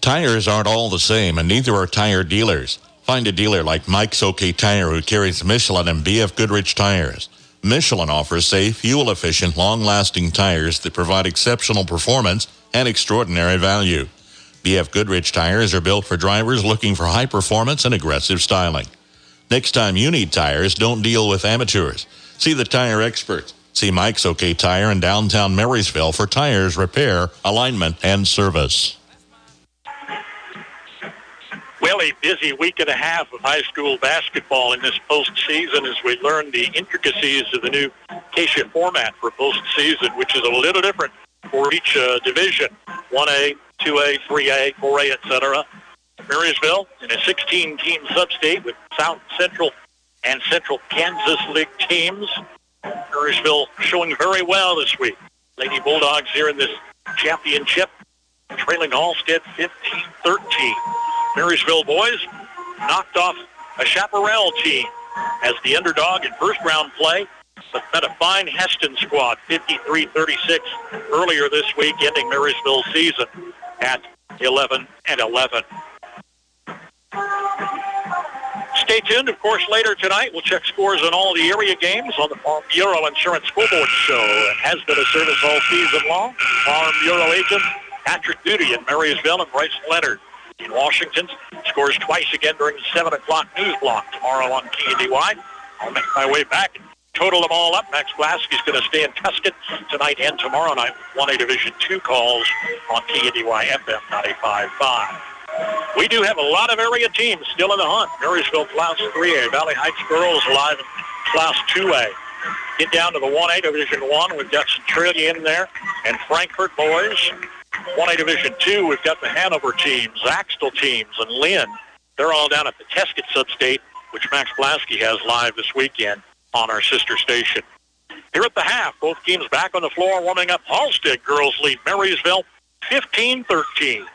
Tires aren't all the same, and neither are tire dealers. Find a dealer like Mike's OK Tire, who carries Michelin and BF Goodrich tires. Michelin offers safe, fuel-efficient, long-lasting tires that provide exceptional performance and extraordinary value. BF Goodrich tires are built for drivers looking for high performance and aggressive styling. Next time you need tires, don't deal with amateurs. See the tire experts. See Mike's OK Tire in downtown Marysville for tires, repair, alignment, and service. Well, a busy week and a half of high school basketball in this postseason as we learn the intricacies of the new KSHIP format for postseason, which is a little different for each division, 1A, 2A, 3A, 4A, etc. Marysville in a 16-team sub-state with South Central and Central Kansas League teams. Marysville showing very well this week. Lady Bulldogs here in this championship, trailing Halstead 15-13. Marysville boys knocked off a Chaparral team as the underdog in first-round play, but met a fine Heston squad, 53-36, earlier this week, ending Marysville's season at 11-11. Stay tuned. Of course, later tonight, we'll check scores on all the area games on the Farm Bureau Insurance Scoreboard Show. It has been a service all season long. Farm Bureau agents Patrick Duty in Marysville and Bryce Leonard in Washington. Scores twice again during the 7 o'clock news block tomorrow on KNDY. I'll make my way back and total them all up. Max Blasky's going to stay in Tuscan tonight and tomorrow night with 1A Division II calls on KNDY FM 95.5. We do have a lot of area teams still in the hunt. Marysville Class 3A, Valley Heights Girls alive in Class 2A. Get down to the 1A Division I. We've got Centralia in there and Frankfurt boys. 1A Division II, we've got the Hanover teams, Axtell teams, and Lynn. They're all down at the Tesket Substate, which Max Blasky has live this weekend on our sister station. Here at the half, both teams back on the floor warming up. Halstead girls lead Marysville 15-13.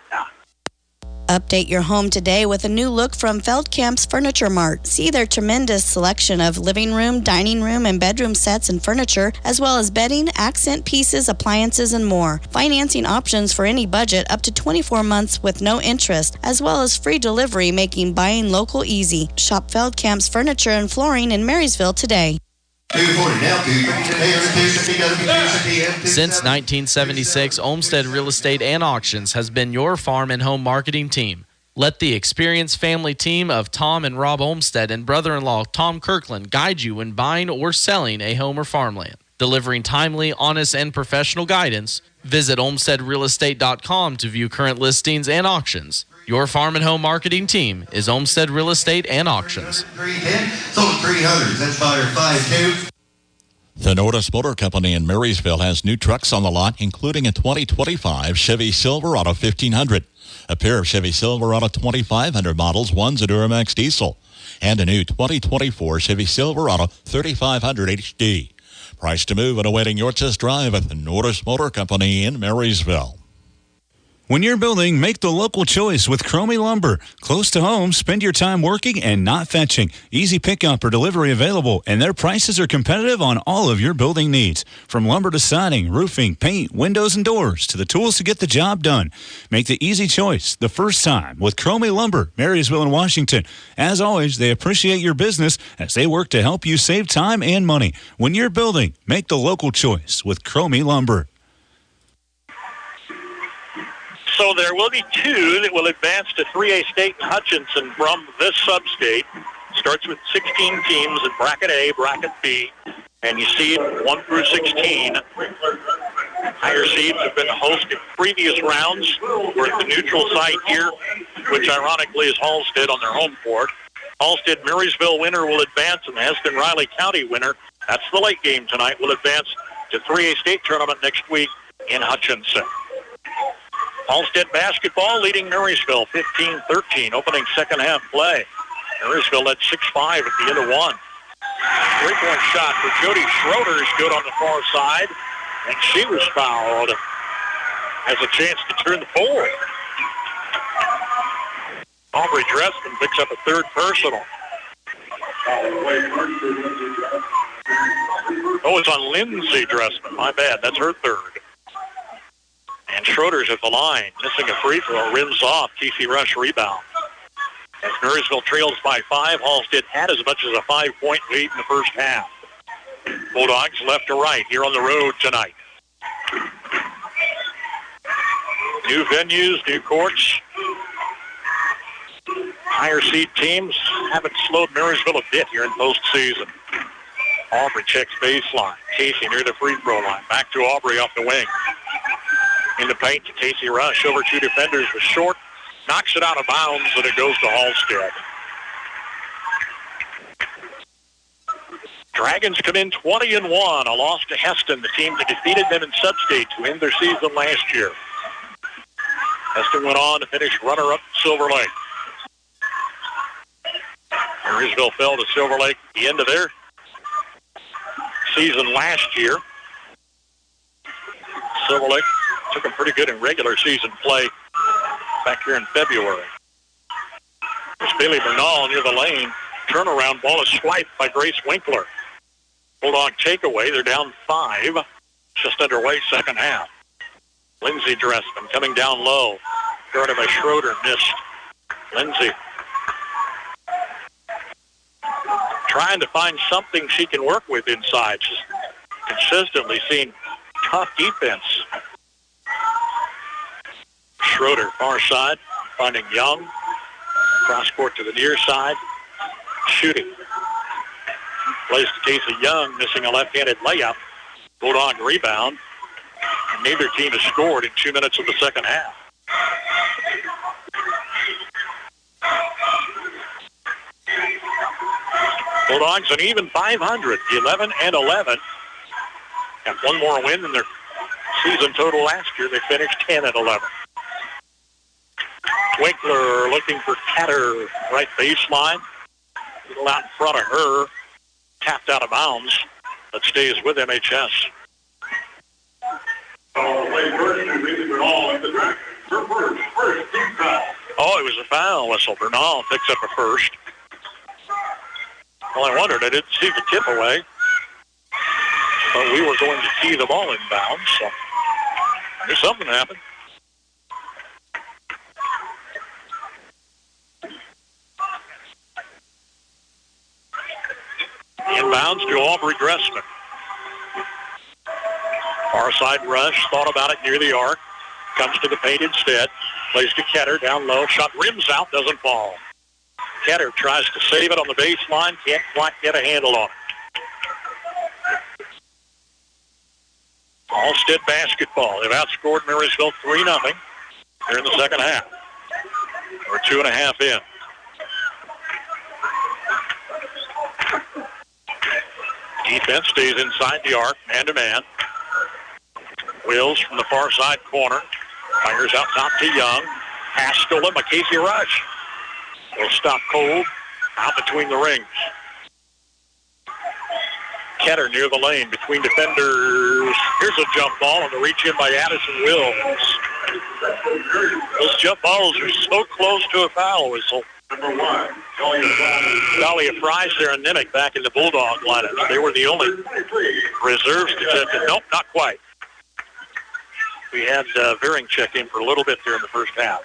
Update your home today with a new look from Feldkamp's Furniture Mart. See their tremendous selection of living room, dining room, and bedroom sets and furniture, as well as bedding, accent pieces, appliances, and more. Financing options for any budget up to 24 months with no interest, as well as free delivery, making buying local easy. Shop Feldkamp's Furniture and Flooring in Marysville today. Since 1976, Olmsted Real Estate and Auctions has been your farm and home marketing team. Let the experienced family team of Tom and Rob Olmsted and brother-in-law Tom Kirkland guide you when buying or selling a home or farmland. Delivering timely, honest, and professional guidance, visit olmstedrealestate.com to view current listings and auctions. Your farm and home marketing team is Olmsted Real Estate and Auctions. 300, that's buyer 5-2. The Nordis Motor Company in Marysville has new trucks on the lot, including a 2025 Chevy Silverado 1500, a pair of Chevy Silverado 2500 models, one's a Duramax diesel, and a new 2024 Chevy Silverado 3500 HD. Price to move and awaiting your test drive at the Nordis Motor Company in Marysville. When you're building, make the local choice with Cromie Lumber. Close to home, spend your time working and not fetching. Easy pickup or delivery available, and their prices are competitive on all of your building needs. From lumber to siding, roofing, paint, windows, and doors, to the tools to get the job done. Make the easy choice the first time with Cromie Lumber, Marysville and Washington. As always, they appreciate your business as they work to help you save time and money. When you're building, make the local choice with Cromie Lumber. So there will be two that will advance to 3A state in Hutchinson from this sub-state. Starts with 16 teams in Bracket A, Bracket B, and you see 1 through 16. Higher seeds have been hosting previous rounds. We're at the neutral site here, which ironically is Halstead on their home court. Halstead Marysville winner will advance, and the Heston-Riley County winner, that's the late game tonight, will advance to 3A state tournament next week in Hutchinson. Halstead basketball leading Marysville 15-13, opening second half play. Marysville led 6-5 at the end of one. Three-point shot for Jody Schroeder is good on the far side, and she was fouled. Has a chance to turn the four. Aubrey Dressman picks up a third personal. Oh, it's on Lindsay Dressman. My bad. That's her third. And Schroeder's at the line, missing a free throw, rims off. TC Rush rebound. As Marysville trails by 5, Halstead had as much as a 5-point lead in the first half. Bulldogs left to right here on the road tonight. New venues, new courts. Higher seed teams haven't slowed Marysville a bit here in postseason. Aubrey checks baseline. Casey near the free throw line. Back to Aubrey off the wing. In the paint to Casey Rush over two defenders was short. Knocks it out of bounds, and it goes to Halstead. Dragons come in 20-1, a loss to Heston, the team that defeated them in sub-state to end their season last year. Heston went on to finish runner-up Silver Lake. Marysville fell to Silver Lake at the end of their season last year. Silver Lake took them pretty good in regular season play back here in February. It's Bailey Bernal near the lane. Turnaround ball is swiped by Grace Winkler. Bulldog takeaway. They're down 5. Just underway second half. Lindsay Dressman coming down low. Guarded by Schroeder. Missed. Lindsay trying to find something she can work with inside. She's consistently seen tough defense. Schroeder, far side, finding Young. Cross court to the near side. Shooting. Plays to Casey Young, missing a left-handed layup. Bulldog rebound. And neither team has scored in 2 minutes of the second half. Bulldogs an even 500, 11-11. Got one more win than their season total last year. They finished 10-11. Winkler looking for Catter, right baseline. A little out in front of her. Tapped out of bounds, but stays with MHS. Oh, Oh, it was a foul whistle. Bernal picks up a first. Well, I wondered. I didn't see the tip away. But we were going to see the ball inbound, so there's something happened. Inbounds to Aubrey Dressman. Far side rush, thought about it near the arc. Comes to the paint instead. Plays to Ketter down low. Shot rims out, doesn't fall. Ketter tries to save it on the baseline. Can't quite get a handle on it. Halstead basketball. They've outscored Marysville 3-0 here in the second half. We're 2.5 in. Defense stays inside the arc, man-to-man. Wills from the far side corner. Fires out top to Young. Pass stolen by Casey Rush. Will stop cold out between the rings. Ketter near the lane between defenders. Here's a jump ball on the reach in by Addison Wills. Those jump balls are so close to a foul whistle. Number 1, Dahlia Fries there and Nimick back in the Bulldog lineup. They were the only reserves to check in. Nope, not quite. We had Veering check in for a little bit there in the first half.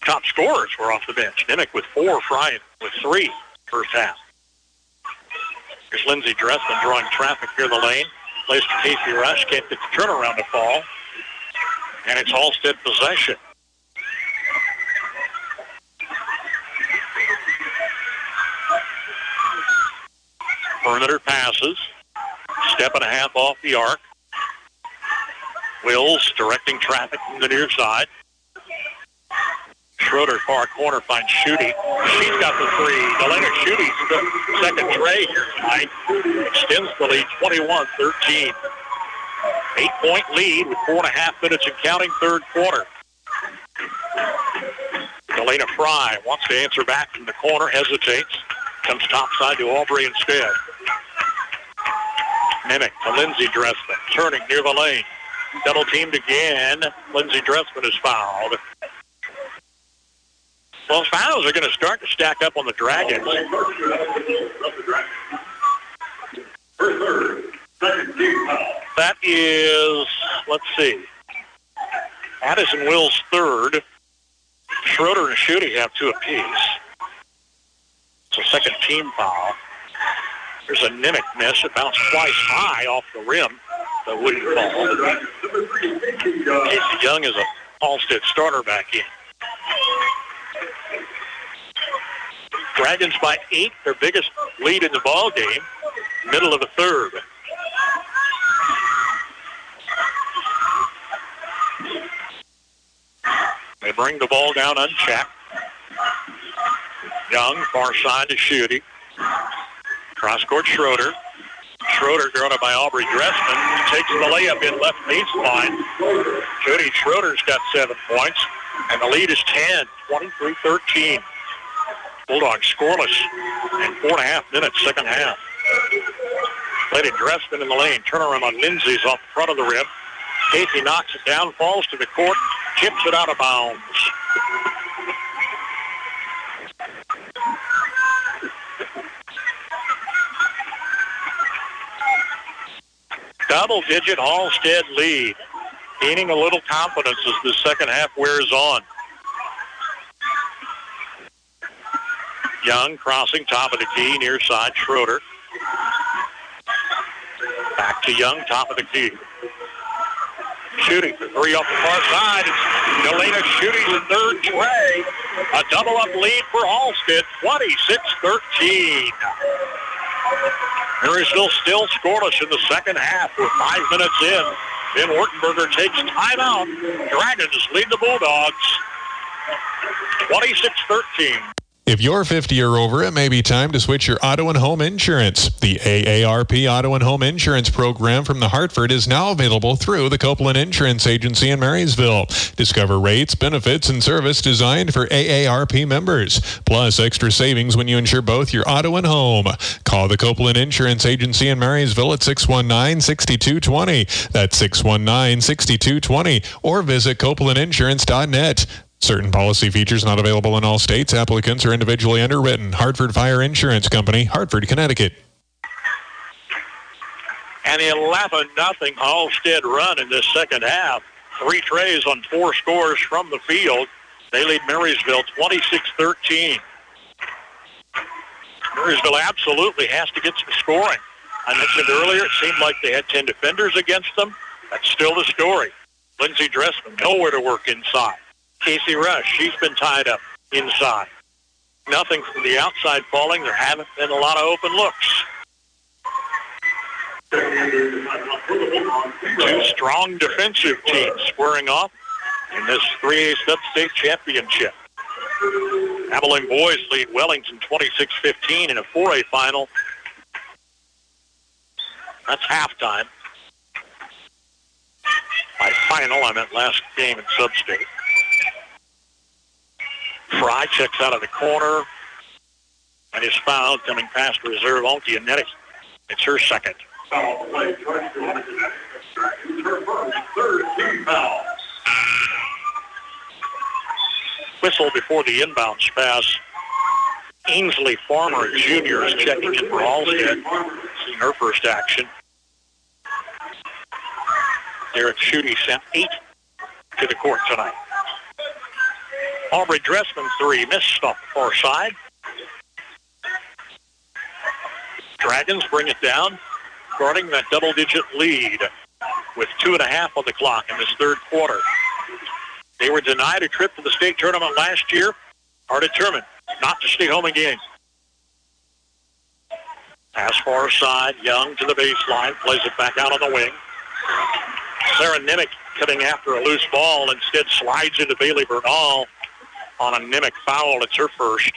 Top scorers were off the bench. Nimick with 4, Fry with 3 first half. Here's Lindsey Dressman drawing traffic near the lane. Plays to Casey Rush. Can't get the turnaround to fall. And it's Halstead possession. Perimeter passes. Step and a half off the arc. Wills directing traffic from the near side. Schroeder, far corner, finds Schutte. She's got the 3. Delana Schutte's the second tray here tonight. Extends the lead 21-13. 8-point lead with 4.5 minutes and counting third quarter. Delana Fry wants to answer back from the corner, hesitates. Comes topside to Aubrey instead. Nimick to Lindsey Dressman, turning near the lane. Double teamed again. Lindsey Dressman is fouled. Well, fouls are going to start to stack up on the Dragons. That is, let's see, Addison Wills third. Schroeder and Schutte have 2 apiece. It's a second team foul. There's a Nimick miss. It bounced twice high off the rim. That wouldn't fall. Casey Young is a Halstead starter back in. Dragons by 8, their biggest lead in the ball game, middle of the third. They bring the ball down unchecked. Young, far side to Schutte. Cross-court Schroeder. Schroeder guarded by Aubrey Dressman. Takes the layup in left baseline. Jody Schroeder's got 7 points, and the lead is 10, 23-13. Bulldogs scoreless in 4.5 minutes, second half. Played it Dressman in the lane. Turnaround on Lindsay's off the front of the rim. Casey knocks it down, falls to the court, tips it out of bounds. Double-digit Halstead lead. Gaining a little confidence as the second half wears on. Young crossing top of the key, near side, Schroeder. Back to Young, top of the key. Shooting for 3 off the far side. It's Delana Schutte's third tray. A double-up lead for Halstead, 26-13. Marysville still scoreless in the second half. We're 5 minutes in. Ben Wertenberger takes timeout. Dragons lead the Bulldogs 26-13. If you're 50 or over, it may be time to switch your auto and home insurance. The AARP Auto and Home Insurance Program from the Hartford is now available through the Copeland Insurance Agency in Marysville. Discover rates, benefits, and service designed for AARP members, plus extra savings when you insure both your auto and home. Call the Copeland Insurance Agency in Marysville at 619-6220. That's 619-6220. Or visit copelandinsurance.net. Certain policy features not available in all states. Applicants are individually underwritten. Hartford Fire Insurance Company, Hartford, Connecticut. And 11-0 Halstead run in this second half. 3 trays on 4 scores from the field. They lead Marysville 26-13. Marysville absolutely has to get some scoring. I mentioned earlier it seemed like they had 10 defenders against them. That's still the story. Lindsey Dressman, nowhere to work inside. Casey Rush, she's been tied up inside. Nothing from the outside falling. There haven't been a lot of open looks. 2 strong defensive teams squaring off in this 3A Sub-State Championship. Abilene boys lead Wellington 26-15 in a 4A final. That's halftime. By final, I meant last game in Sub-State. Fry checks out of the corner and is fouled coming past reserve Onky and Nettie. It's her second. Whistle before the inbounds pass. Ainsley Farmer Jr. is checking in for Halstead, seeing her first action. Derek Schutte sent 8 to the court tonight. Aubrey Dressman 3, missed off the far side. Dragons bring it down, guarding that double-digit lead with 2.5 on the clock in this third quarter. They were denied a trip to the state tournament last year, are determined not to stay home again. Pass far side, Young to the baseline, plays it back out on the wing. Sarah Nimick coming after a loose ball, instead slides into Bailey Bernal on a Nimick foul. It's her first.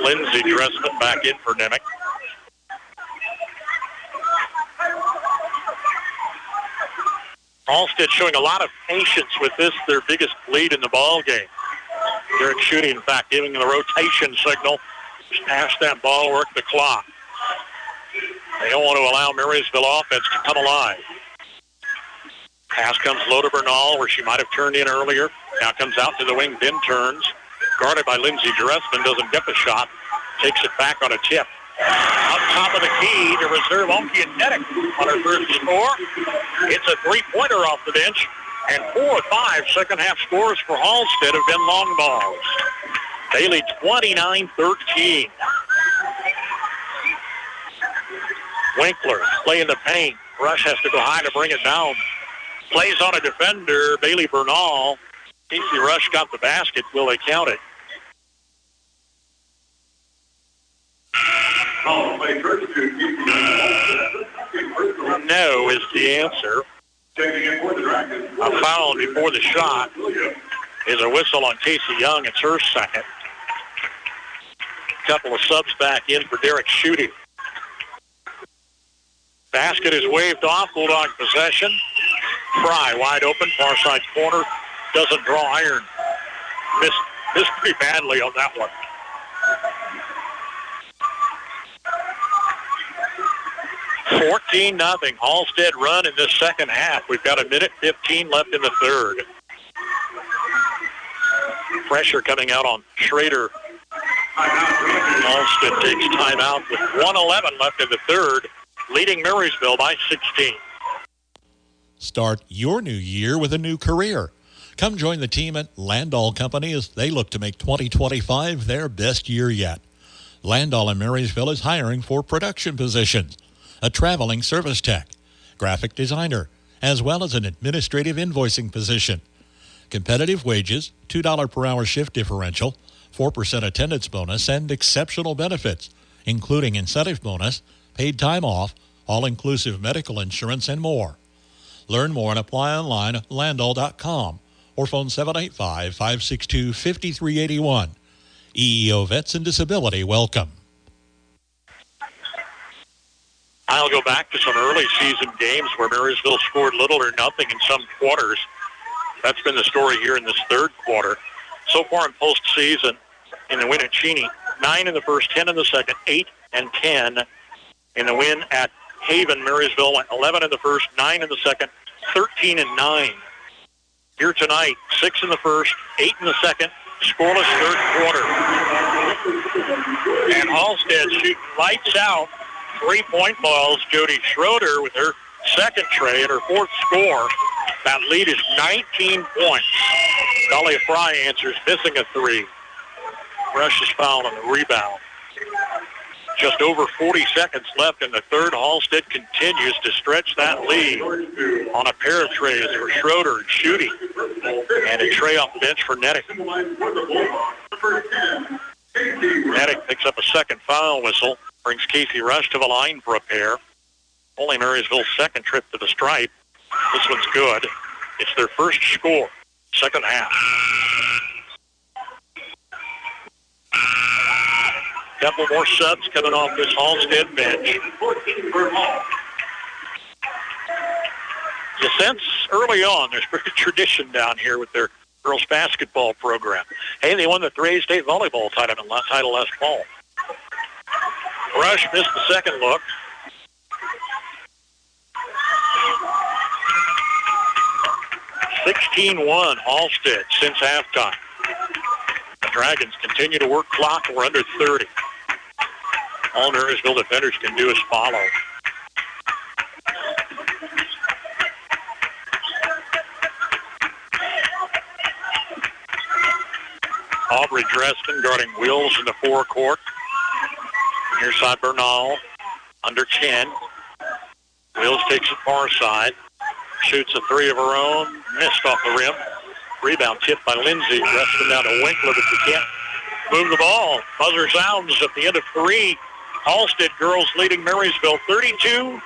Lindsey Dressman back in for Nimick. Halstead showing a lot of patience with this, their biggest lead in the ball game. Derek Schutte, in fact, giving the rotation signal. Just pass that ball, work the clock. They don't want to allow Marysville offense to come alive. Pass comes low to Bernal, where she might have turned in earlier. Now comes out to the wing, then turns. Guarded by Lindsey Dressman, doesn't get the shot. Takes it back on a tip. Out top of the key to reserve Onky and Nedick on her first score. It's a 3-pointer off the bench. And 4 of 5 second-half scores for Halstead have been long balls. They lead 29-13. Winkler playing the paint. Rush has to go high to bring it down. Plays on a defender, Bailey Bernal. Casey Rush got the basket. Will they count it? No is the answer. A foul before the shot is a whistle on Casey Young. It's her second. Couple of subs back in for Derek Schutte. Basket is waved off. Bulldog possession. Fry wide open, far side corner. Doesn't draw iron. Missed pretty badly on that one. $14-0 Halstead run in this second half. We've got 1:15 left in the third. Pressure coming out on Schrader. Halstead takes timeout with 1:11 left in the third, leading Marysville by 16. Start your new year with a new career. Come join the team at Landau Company as they look to make 2025 their best year yet. Landau in Marysville is hiring for production positions, a traveling service tech, graphic designer, as well as an administrative invoicing position. Competitive wages, $2 per hour shift differential, 4% attendance bonus, and exceptional benefits, including incentive bonus, paid time off, all-inclusive medical insurance, and more. Learn more and apply online at landau.com or phone 785-562-5381. EEO Vets and Disability welcome. I'll go back to some early season games where Marysville scored little or nothing in some quarters. That's been the story here in this third quarter. So far in postseason, in the win at Cheney, 9 in the first, 10 in the second, 8 and 10 in the win at Haven. Marysville 11 in the first, 9 in the second, 13-9. Here tonight, 6 in the first, 8 in the second, scoreless third quarter. And Halstead shooting lights out. 3-point balls. Jody Schroeder with her second tray and her fourth score. That lead is 19 points. Dahlia Fry answers, missing a 3. Rush is fouled on the rebound. Just over 40 seconds left in the third. Halstead continues to stretch that lead on a pair of trays for Schroeder and shooting. And a tray off the bench for Nedick. Nedick picks up a second foul whistle. Brings Casey Rush to the line for a pair. Only Marysville's second trip to the stripe. This one's good. It's their first score. Second half. Couple more subs coming off this Halstead bench. You sense early on there's pretty tradition down here with their girls basketball program. Hey, they won the 3A state volleyball title last fall. Rush missed the second look. (16-1) Halstead since halftime. The Dragons continue to work clock. We're under 30. All Marysville defenders can do is follow. Aubrey Dresden guarding Wills in the forecourt. Near side Bernal, under 10. Wills takes it far side. Shoots a 3 of her own. Missed off the rim. Rebound tipped by Lindsay. Dresden down to Winkler, but she can't move the ball. Buzzer sounds at the end of 3. Halstead girls leading Marysville 32-14.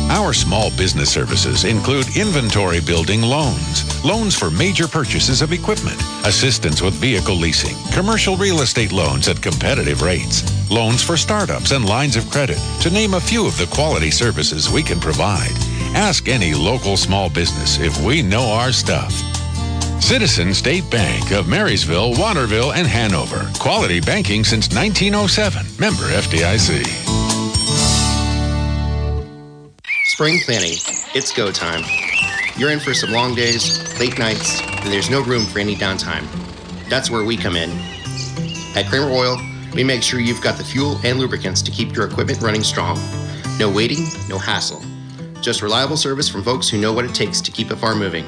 Our small business services include inventory building loans, loans for major purchases of equipment, assistance with vehicle leasing, commercial real estate loans at competitive rates, loans for startups and lines of credit, to name a few of the quality services we can provide. Ask any local small business if we know our stuff. Citizen State Bank of Marysville, Waterville, and Hanover. Quality banking since 1907. Member FDIC. Spring cleaning. It's go time. You're in for some long days, late nights, and there's no room for any downtime. That's where we come in. At Kramer Oil, we make sure you've got the fuel and lubricants to keep your equipment running strong. No waiting, no hassle. Just reliable service from folks who know what it takes to keep a farm moving.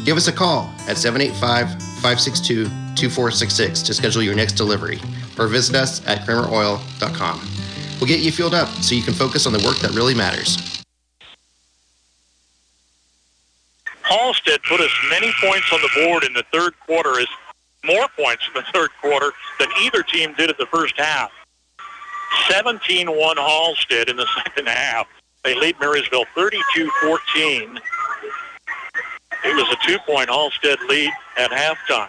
Give us a call at 785-562-2466 to schedule your next delivery, or visit us at krameroil.com. We'll get you fueled up so you can focus on the work that really matters. Halstead put as many points on the board in the third quarter as more points in the third quarter than either team did at the first half. 17-1 Halstead in the second half. They lead Marysville 32-14. It was a 2-point Halstead lead at halftime.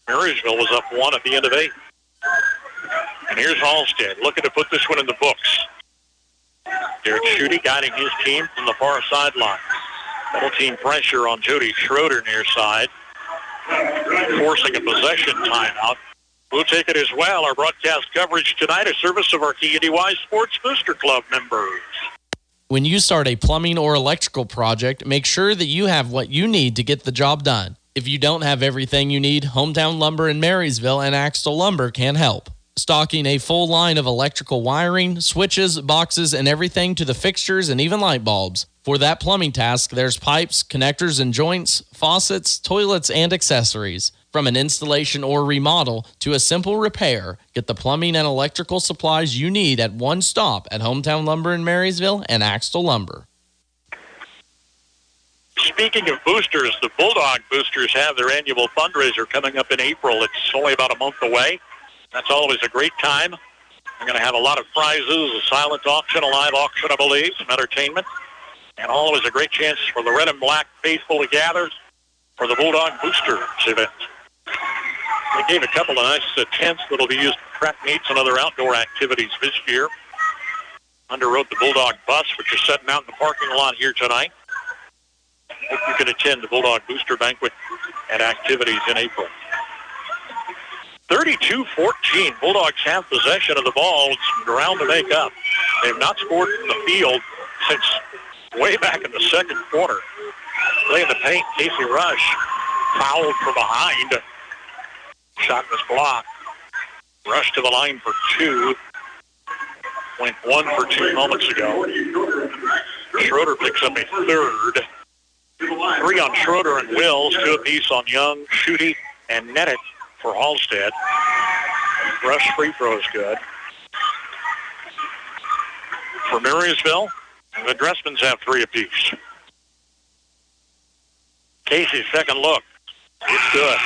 Marysville was up 1 at the end of 8. And here's Halstead looking to put this one in the books. Derek Schutte guiding his team from the far sideline. Double team pressure on Jody Schroeder near side, forcing a possession timeout. We'll take it as well. Our broadcast coverage tonight, a service of our KUDY Sports Booster Club members. When you start a plumbing or electrical project, make sure that you have what you need to get the job done. If you don't have everything you need, Hometown Lumber in Marysville and Axtell Lumber can help. Stocking a full line of electrical wiring, switches, boxes, and everything to the fixtures and even light bulbs. For that plumbing task, there's pipes, connectors and joints, faucets, toilets, and accessories. From an installation or remodel to a simple repair, get the plumbing and electrical supplies you need at one stop at Hometown Lumber in Marysville and Axtell Lumber. Speaking of boosters, the Bulldog Boosters have their annual fundraiser coming up in April. It's only about a month away. That's always a great time. We're going to have a lot of prizes, a silent auction, a live auction, I believe, some entertainment, and always a great chance for the red and black faithful to gather for the Bulldog Boosters event. They gave a couple of nice tents that will be used for track meets and other outdoor activities this year. Underwrote the Bulldog bus, which is setting out in the parking lot here tonight. Hope you can attend the Bulldog Booster Banquet and activities in April. 32-14. Bulldogs have possession of the ball. It's ground to make up. They've not scored from the field since way back in the second quarter. Play in the paint. Casey Rush fouled from behind. Shot was blocked. Rush to the line for two. Went 1 for 2 moments ago. Schroeder picks up a third. 3 on Schroeder and Wills. 2 apiece on Young, Schutte, and Nedick for Halstead. Rush free throw is good. For Marysville, the Dressmans have 3 apiece. Casey's second look. It's good.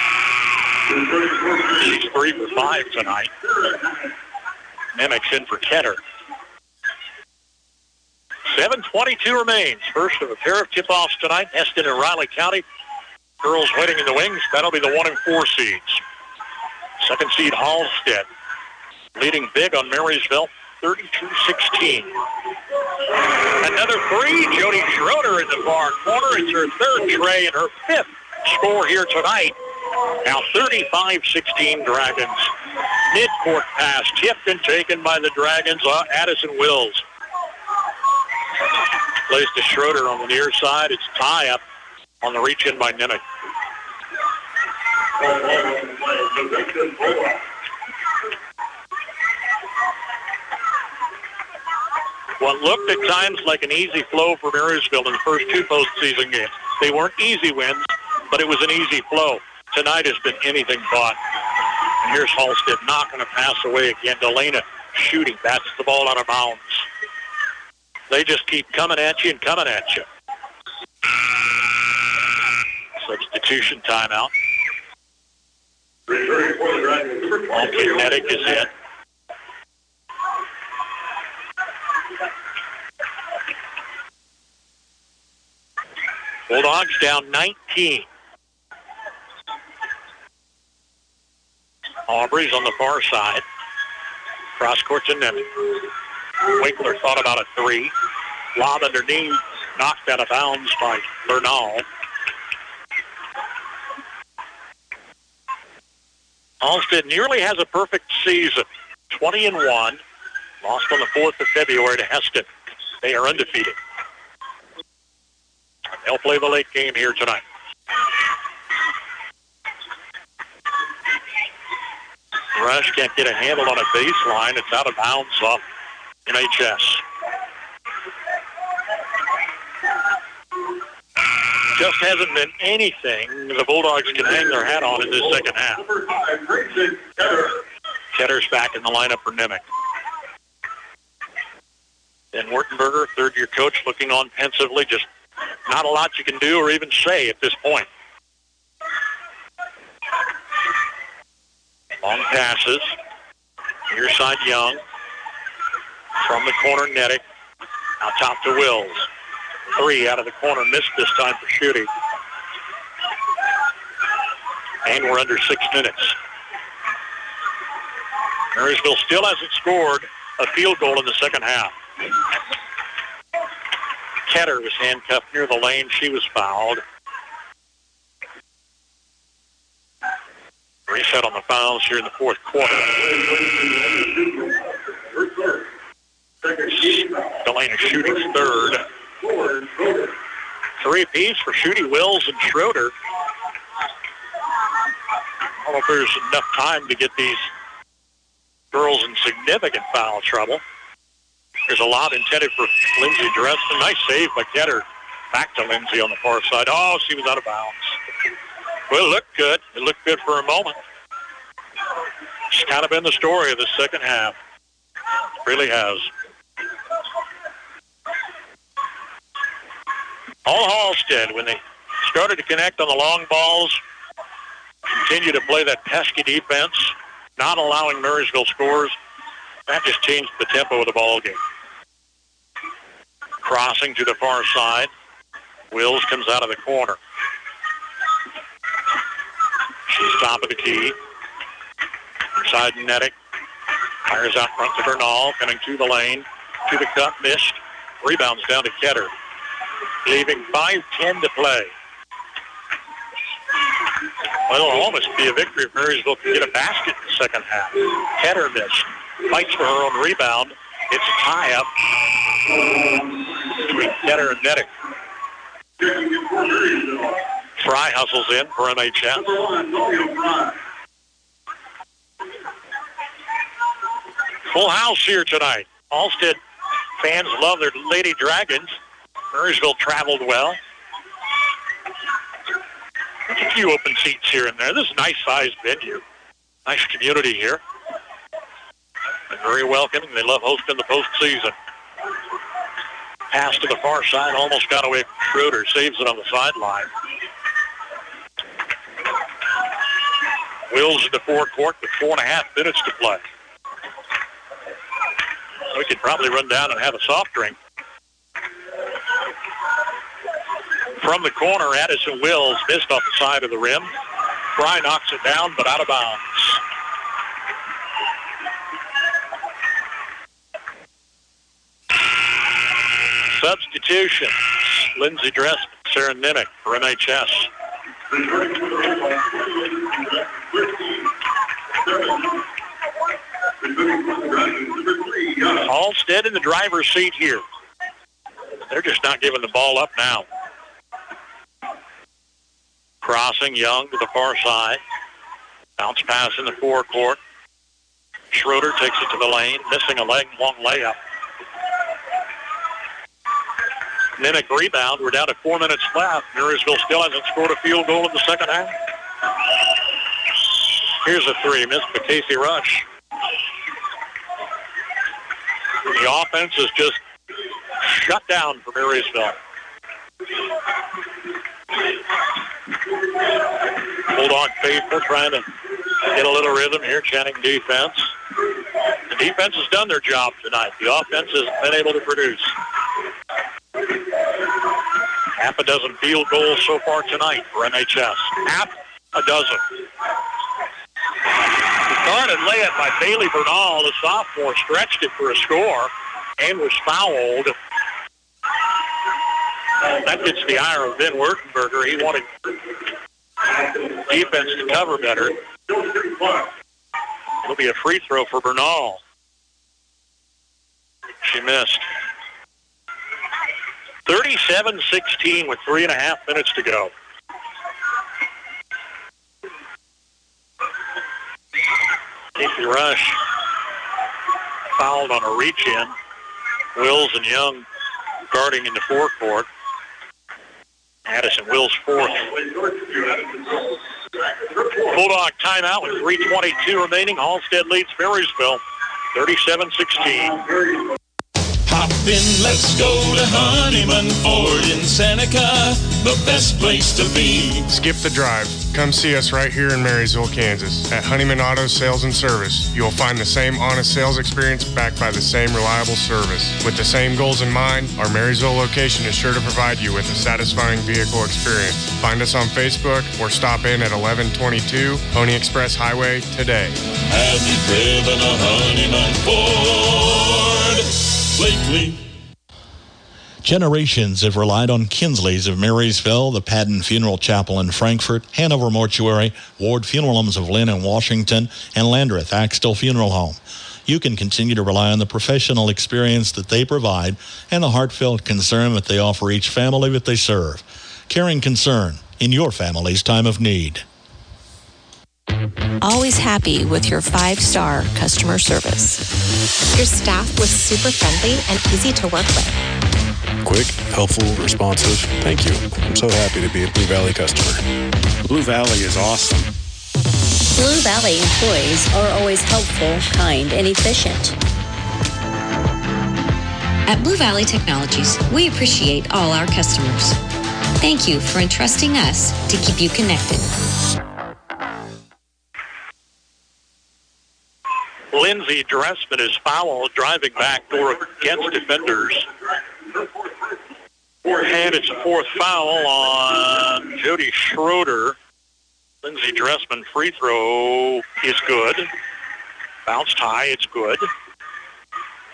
She's 3 for 5 tonight. Nemec's in for Ketter. 7:22 remains. First of a pair of tip-offs tonight. Heston and Riley County. Girls waiting in the wings. That'll be the 1 and 4 seeds. Second seed Halstead. Leading big on Marysville. 32-16. Another 3. Jody Schroeder in the far corner. It's her third tray and her 5th score here tonight. Now 35-16 Dragons. Mid-court pass tipped and taken by the Dragons. Addison Wills. Plays to Schroeder on the near side. It's tie-up on the reach-in by Nemick. What looked at times like an easy flow for Marysville in the first 2 postseason games. They weren't easy wins, but it was an easy flow. Tonight has been anything but. And here's Halstead not going to pass away again. Delana shooting. That's the ball out of bounds. They just keep coming at you and coming at you. Substitution timeout. Okay, Nedick is in. Bulldogs down 19. Aubrey's on the far side. Cross court to Nemick. Winkler thought about a 3. Lob underneath, knocked out of bounds by Bernal. Halstead nearly has a perfect season. 20-1. Lost on the 4th of February to Heston. They are undefeated. They'll play the late game here tonight. Rush can't get a handle on a baseline. It's out of bounds off MHS. Just hasn't been anything the Bulldogs can hang their hat on in this second half. Ketter's back in the lineup for Nemick. Then Wertenberger, third-year coach, looking on pensively. Just not a lot you can do or even say at this point. Long passes. Near side Young. From the corner, Nedick. Now top to Wills. 3 out of the corner. Missed this time for shooting. And we're under 6 minutes. Marysville still hasn't scored a field goal in the second half. Ketter was handcuffed near the lane. She was fouled. Reset on the fouls here in the fourth quarter. Delana shooting third. 3 apiece for Schutte, Wills, and Schroeder. I don't know if there's enough time to get these girls in significant foul trouble. There's a lob intended for Lindsay Dresden. Nice save by Ketter. Back to Lindsay on the far side. Oh, she was out of bounds. Well, it looked good. It looked good for a moment. It's kind of been the story of the second half. It really has. All Halstead, when they started to connect on the long balls, continue to play that pesky defense, not allowing Marysville scores. That just changed the tempo of the ball game. Crossing to the far side. Wills comes out of the corner. She's top of the key. Inside Nedick. Fires out front to Bernal. Coming to the lane. To the cut. Missed. Rebounds down to Ketter. Leaving 5:10 to play. Well, it'll almost be a victory if Marysville can get a basket in the second half. Header miss. Fights for her own rebound. It's a tie-up between Ketter and Nedick. Fry hustles in for MHS. Full house here tonight. Halstead fans love their Lady Dragons. Marysville traveled well. There's a few open seats here and there. This is a nice-sized venue. Nice community here. And very welcoming. They love hosting the postseason. Pass to the far side. Almost got away from Schroeder. Saves it on the sideline. Wills in the forecourt with 4.5 minutes to play. We could probably run down and have a soft drink. From the corner, Addison Wills missed off the side of the rim. Fry knocks it down, but out of bounds. Substitutions. Lindsey Dress, Sarah Nimick for MHS. Halstead in the driver's seat here. They're just not giving the ball up now. Crossing, Young to the far side. Bounce pass in the forecourt. Schroeder takes it to the lane, missing a long layup. Nimick rebound. We're down to 4 minutes left. Marysville still hasn't scored a field goal in the second half. Here's a three, missed by Casey Rush. The offense is just shut down for Marysville. Bulldog faithful trying to get a little rhythm here, Channing defense. The defense has done their job tonight. The offense has been able to produce. Half a dozen field goals so far tonight for MHS. Half a dozen. Started layup by Bailey Bernal. The sophomore stretched it for a score and was fouled. That gets the ire of Ben Wertenberger. He wanted defense to cover better. It'll be a free throw for Bernal. She missed. 37-16 with 3.5 minutes to go. Casey Rush fouled on a reach-in. Wills and Young guarding in the forecourt. Addison Wills fourth. Bulldog timeout with 3:22 remaining. Halstead leads Marysville 37-16. Hop in, let's go to Honeyman Ford in Seneca, the best place to be. Skip the drive. Come see us right here in Marysville, Kansas. At Honeyman Auto Sales and Service, you will find the same honest sales experience backed by the same reliable service. With the same goals in mind, our Marysville location is sure to provide you with a satisfying vehicle experience. Find us on Facebook or stop in at 1122 Pony Express Highway today. Have you driven a Honeyman Ford lately? Generations have relied on Kinsley's of Marysville, the Padden Funeral Chapel in Frankfort, Hanover Mortuary, Ward Funeral Homes of Lynn and Washington, and Landreth Axtell Funeral Home. You can continue to rely on the professional experience that they provide and the heartfelt concern that they offer each family that they serve. Caring concern in your family's time of need. Always happy with your 5-star customer service. Your staff was super friendly and easy to work with. Quick, helpful, responsive. Thank you. I'm so happy to be a Blue Valley customer. Blue Valley is awesome. Blue Valley employees are always helpful, kind, and efficient. At Blue Valley Technologies, we appreciate all our customers. Thank you for entrusting us to keep you connected. Lindsey Dressman is fouled, driving back door against defenders. And it's a fourth foul on Jody Schroeder. Lindsey Dressman free throw is good. Bounced high, it's good.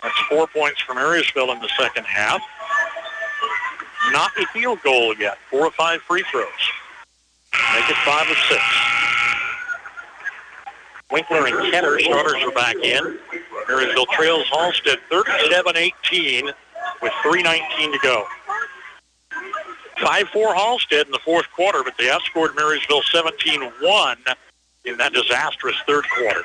That's 4 points for Marysville in the second half. Not a field goal yet. 4 of 5 free throws. Make it 5 of 6. Winkler and Kenner, starters are back in. Marysville trails Halstead 37-18 with 3:19 to go. 5-4 Halstead in the fourth quarter, but they outscored Marysville 17-1 in that disastrous third quarter.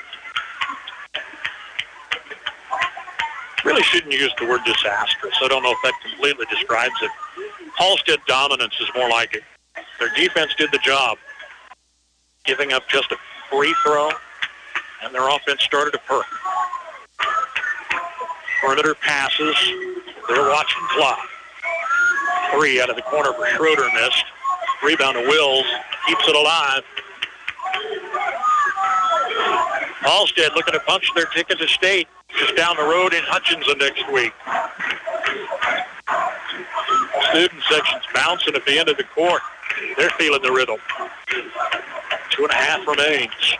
Really shouldn't use the word disastrous. I don't know if that completely describes it. Halstead dominance is more like it. Their defense did the job, giving up just a free throw, and their offense started to perk. Perimeter passes. They're watching clock. 3 out of the corner for Schroeder missed. Rebound to Wills. Keeps it alive. Halstead looking to punch their ticket to state just down the road in Hutchinson next week. Student section's bouncing at the end of the court. They're feeling the rhythm. 2.5 remains.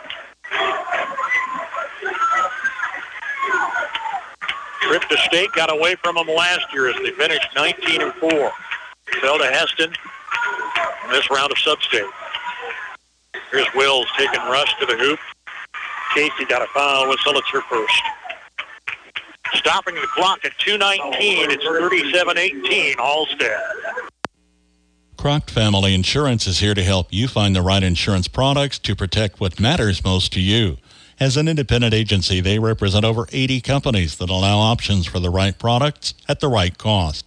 Trip to state got away from them last year as they finished 19-4. Fell to Heston in this round of sub-state. Here's Wills taking Rush to the hoop. Casey got a foul whistle. It's her first. Stopping the clock at 2:19. It's 37-18, Halstead. Croc Family Insurance is here to help you find the right insurance products to protect what matters most to you. As an independent agency, they represent over 80 companies that allow options for the right products at the right cost.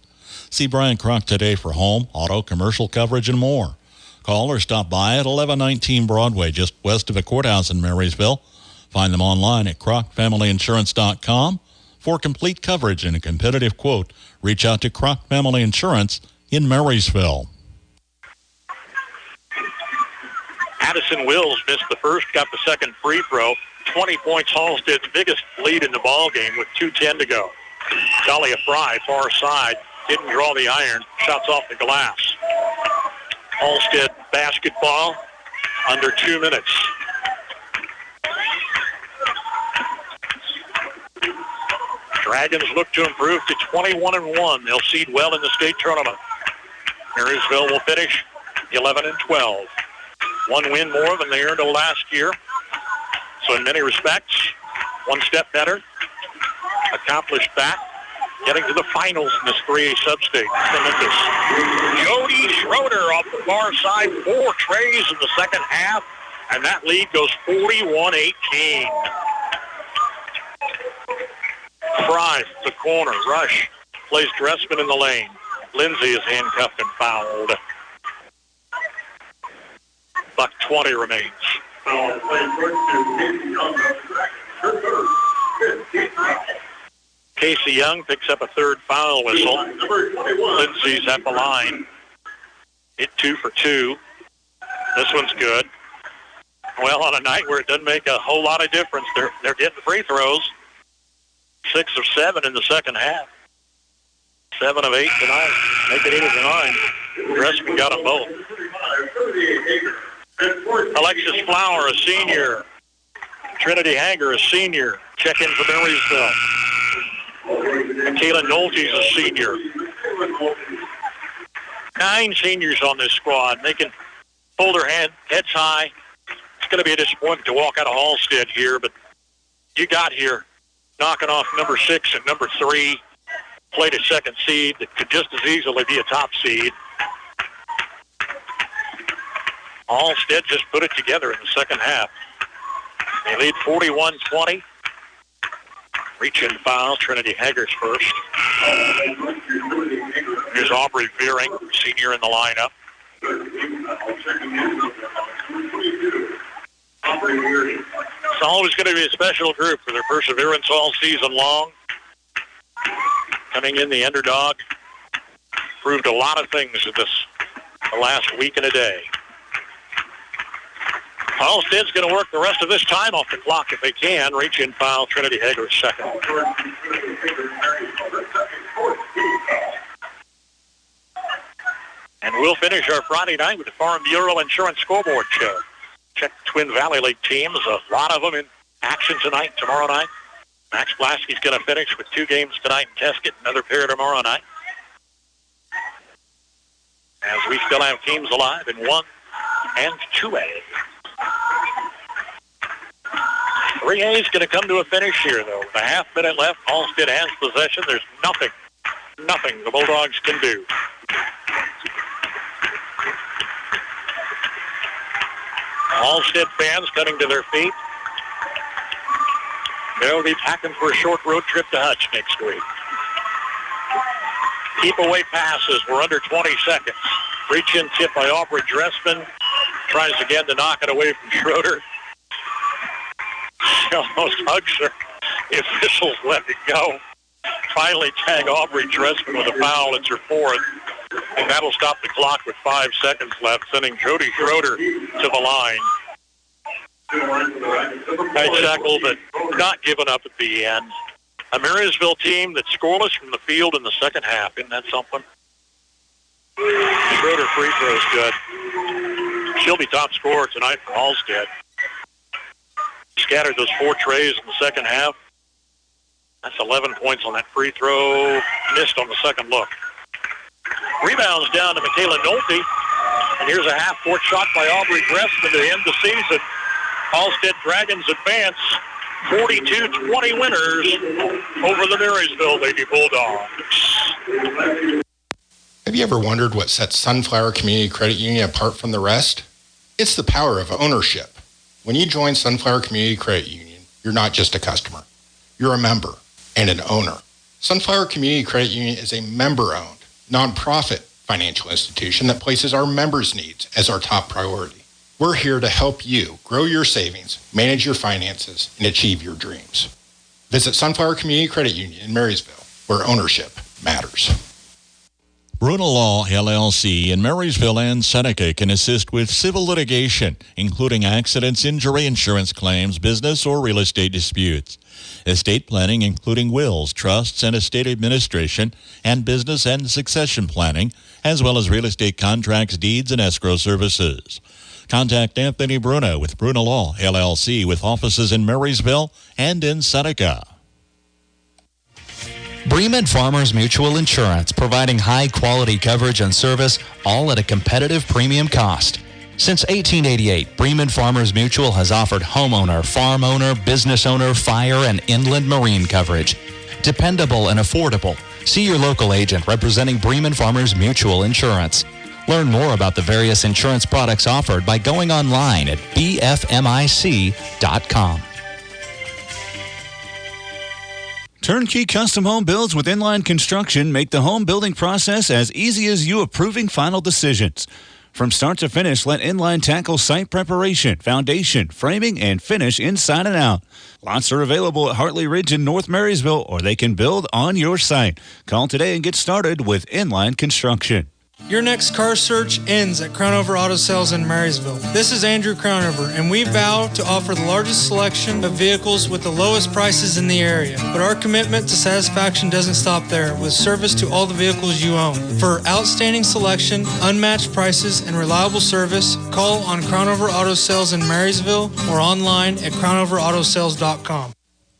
See Brian Croc today for home, auto, commercial coverage, and more. Call or stop by at 1119 Broadway, just west of the courthouse in Marysville. Find them online at crocfamilyinsurance.com. For complete coverage and a competitive quote, reach out to Croc Family Insurance in Marysville. Addison Wills missed the first, got the second free throw. 20 points, Halstead's biggest lead in the ball game with 2:10 to go. Dahlia Fry, far side, didn't draw the iron, shots off the glass. Halstead basketball, under 2 minutes. Dragons look to improve to 21-1. They'll seed well in the state tournament. Marysville will finish 11-12. 1 win more than they earned last year. So in many respects, one step better. Accomplished that. Getting to the finals in this 3A sub-state. Tremendous. Jody Schroeder off the far side. 4 trays in the second half. And that lead goes 41-18. Fry, the corner. Rush plays Dressman in the lane. Lindsay is handcuffed and fouled. Buck 20 remains. Casey Young picks up a third foul whistle. Lindsay's at the line. Hit 2 for 2. This one's good. Well, on a night where it doesn't make a whole lot of difference, they're getting free throws. 6 of 7 in the second half. 7 of 8 tonight. Make it 8 of 9. Dressman got them both. Alexis Flower, a senior. Trinity Hager, a senior. Check in for Marysville. Kayla Nolte's a senior. 9 seniors on this squad. They can hold their heads high. It's going to be a disappointment to walk out of Halstead here, but you got here knocking off number 6 and number 3. Played a second seed that could just as easily be a top seed. Halstead just put it together in the second half. They lead 41-20. Reach-in foul. Trinity Hager's first. Here's Aubrey Veering, senior in the lineup. It's always going to be a special group for their perseverance all season long. Coming in the underdog. Proved a lot of things in the last week and a day. Halstead's going to work the rest of this time off the clock if they can. Reach-in foul. Trinity Hager's second. And we'll finish our Friday night with the Farm Bureau Insurance Scoreboard Show. Check the Twin Valley League teams. A lot of them in action tonight, tomorrow night. Max Blasky's going to finish with 2 games tonight in Tesket, another pair tomorrow night. As we still have teams alive in 1 and 2A. 3A is going to come to a finish here, though. With a half minute left, Halstead has possession. There's nothing the Bulldogs can do. Halstead fans cutting to their feet. They'll be packing for a short road trip to Hutch next week. Keep away passes. We're under 20 seconds. Reach in tip by Aubrey Dressman. Tries again to knock it away from Schroeder. She almost hugs her. The officials let it go. Finally tag Aubrey Dressman with a foul. It's her fourth. And that'll stop the clock with 5 seconds left, sending Jody Schroeder to the line. Nice tackle, but not given up at the end. A Marysville team that's scoreless from the field in the second half. Isn't that something? Schroeder free throw's good. She'll be top scorer tonight for Halstead. Scattered those 4 trays in the second half. That's 11 points on that free throw. Missed on the second look. Rebounds down to Michaela Nolte. And here's a half-court shot by Aubrey Dressman to end the season. Halstead Dragons advance 42-20 winners over the Marysville Lady Bulldogs. Have you ever wondered what sets Sunflower Community Credit Union apart from the rest? It's the power of ownership. When you join Sunflower Community Credit Union, you're not just a customer. You're a member and an owner. Sunflower Community Credit Union is a member-owned, nonprofit financial institution that places our members' needs as our top priority. We're here to help you grow your savings, manage your finances, and achieve your dreams. Visit Sunflower Community Credit Union in Marysville, where ownership matters. Bruna Law, LLC in Marysville and Seneca can assist with civil litigation, including accidents, injury insurance claims, business or real estate disputes, estate planning, including wills, trusts, and estate administration, and business and succession planning, as well as real estate contracts, deeds, and escrow services. Contact Anthony Bruna with Bruna Law, LLC, with offices in Marysville and in Seneca. Bremen Farmers Mutual Insurance, providing high-quality coverage and service, all at a competitive premium cost. Since 1888, Bremen Farmers Mutual has offered homeowner, farm owner, business owner, fire, and inland marine coverage. Dependable and affordable. See your local agent representing Bremen Farmers Mutual Insurance. Learn more about the various insurance products offered by going online at bfmic.com. Turnkey custom home builds with Inline Construction make the home building process as easy as you approving final decisions. From start to finish, let Inline tackle site preparation, foundation, framing, and finish inside and out. Lots are available at Hartley Ridge in North Marysville, or they can build on your site. Call today and get started with Inline Construction. Your next car search ends at Crownover Auto Sales in Marysville. This is Andrew Crownover, and we vow to offer the largest selection of vehicles with the lowest prices in the area. But our commitment to satisfaction doesn't stop there, with service to all the vehicles you own. For outstanding selection, unmatched prices, and reliable service, call on Crownover Auto Sales in Marysville or online at crownoverautosales.com.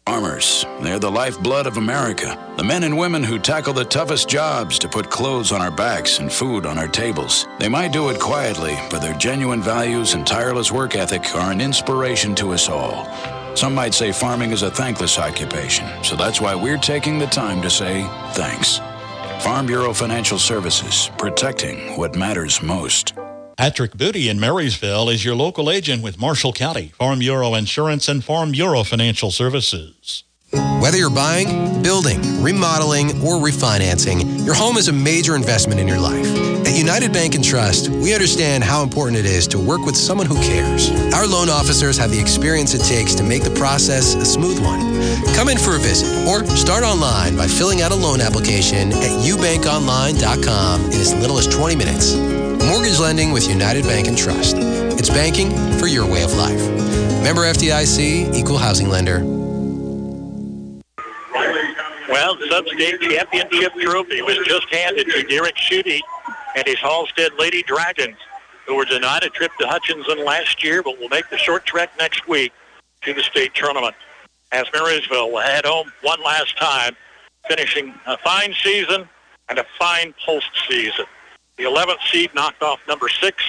Farmers, they're the lifeblood of America. The men and women who tackle the toughest jobs to put clothes on our backs and food on our tables. They might do it quietly, but their genuine values and tireless work ethic are an inspiration to us all. Some might say farming is a thankless occupation, so that's why we're taking the time to say thanks. Farm Bureau Financial Services, protecting what matters most. Patrick Booty in Marysville is your local agent with Marshall County, Farm Bureau Insurance, and Farm Bureau Financial Services. Whether you're buying, building, remodeling, or refinancing, your home is a major investment in your life. At United Bank and Trust, we understand how important it is to work with someone who cares. Our loan officers have the experience it takes to make the process a smooth one. Come in for a visit or start online by filling out a loan application at ubankonline.com in as little as 20 minutes. Mortgage lending with United Bank and Trust. It's banking for your way of life. Member FDIC, Equal Housing Lender. Well, the Sub-State Championship trophy was just handed to Derek Schutte and his Halstead Lady Dragons, who were denied a trip to Hutchinson last year, but will make the short trek next week to the state tournament. As Marysville will head home one last time, finishing a fine season and a fine postseason. The 11th seed knocked off number 6,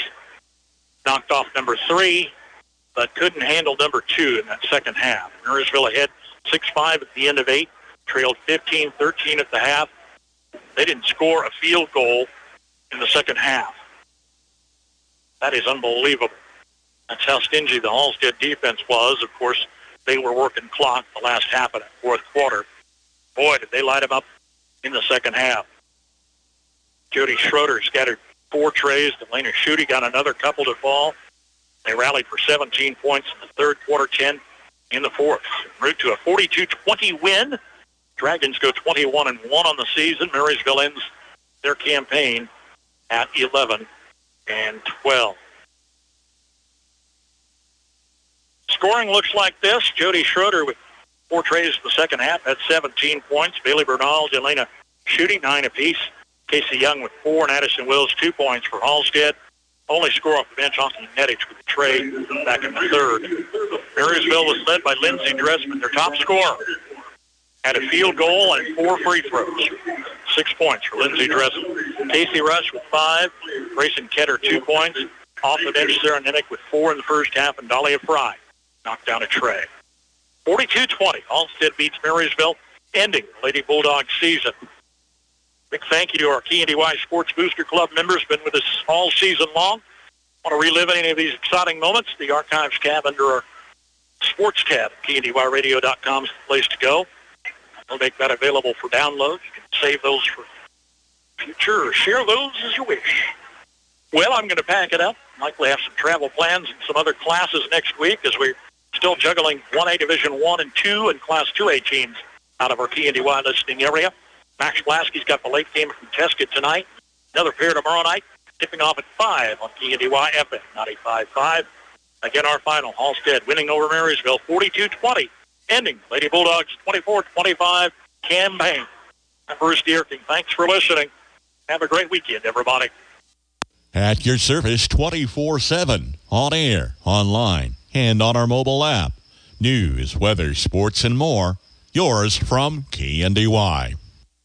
knocked off number 3. The but couldn't handle number 2 in that second half. Marysville ahead 6-5 at the end of 8, trailed 15-13 at the half. They didn't score a field goal in the second half. That is unbelievable. That's how stingy the Halstead defense was. Of course, they were working clock the last half of that fourth quarter. Boy, did they light them up in the second half. Jody Schroeder scattered 4 trays. Delana Schutte got another couple to fall. They rallied for 17 points in the third quarter, 10 in the fourth. En route to a 42-20 win. Dragons go 21-1 on the season. Marysville ends their campaign at 11-12. Scoring looks like this. Jody Schroeder with 4 trays in the second half had 17 points. Bailey Bernal, Delana Schutte, 9 apiece. Casey Young with 4, and Addison Wills 2 points for Halstead. Only score off the bench, Austin Nettich with a tray back in the third. Marysville was led by Lindsey Dressman, their top scorer. Had a field goal and 4 free throws. 6 points for Lindsey Dressman. Casey Rush with 5. Grayson Ketter 2 points. Off the bench, Sarah Ninick with 4 in the first half, and Dahlia Fry knocked down a tray. 42-20. Halstead beats Marysville, ending the Lady Bulldogs season. Big thank you to our KNDY Sports Booster Club members. Been with us all season long. Want to relive any of these exciting moments? The Archives tab under our Sports tab at KNDYRadio.com is the place to go. We'll make that available for download. You can save those for future or share those as you wish. Well, I'm going to pack it up. Likely have some travel plans and some other classes next week as we're still juggling 1A Division 1 and 2 and Class 2A teams out of our KNDY listening area. Max Blasky's got the late game from Tesket tonight. Another pair tomorrow night, tipping off at 5 on KNDY FM 95.5. Again, our final, Halstead winning over Marysville 42-20, ending Lady Bulldogs 24-25 campaign. I'm Bruce Deerking. Thanks for listening. Have a great weekend, everybody. At your service 24/7, on air, online, and on our mobile app. News, weather, sports, and more. Yours from KNDY.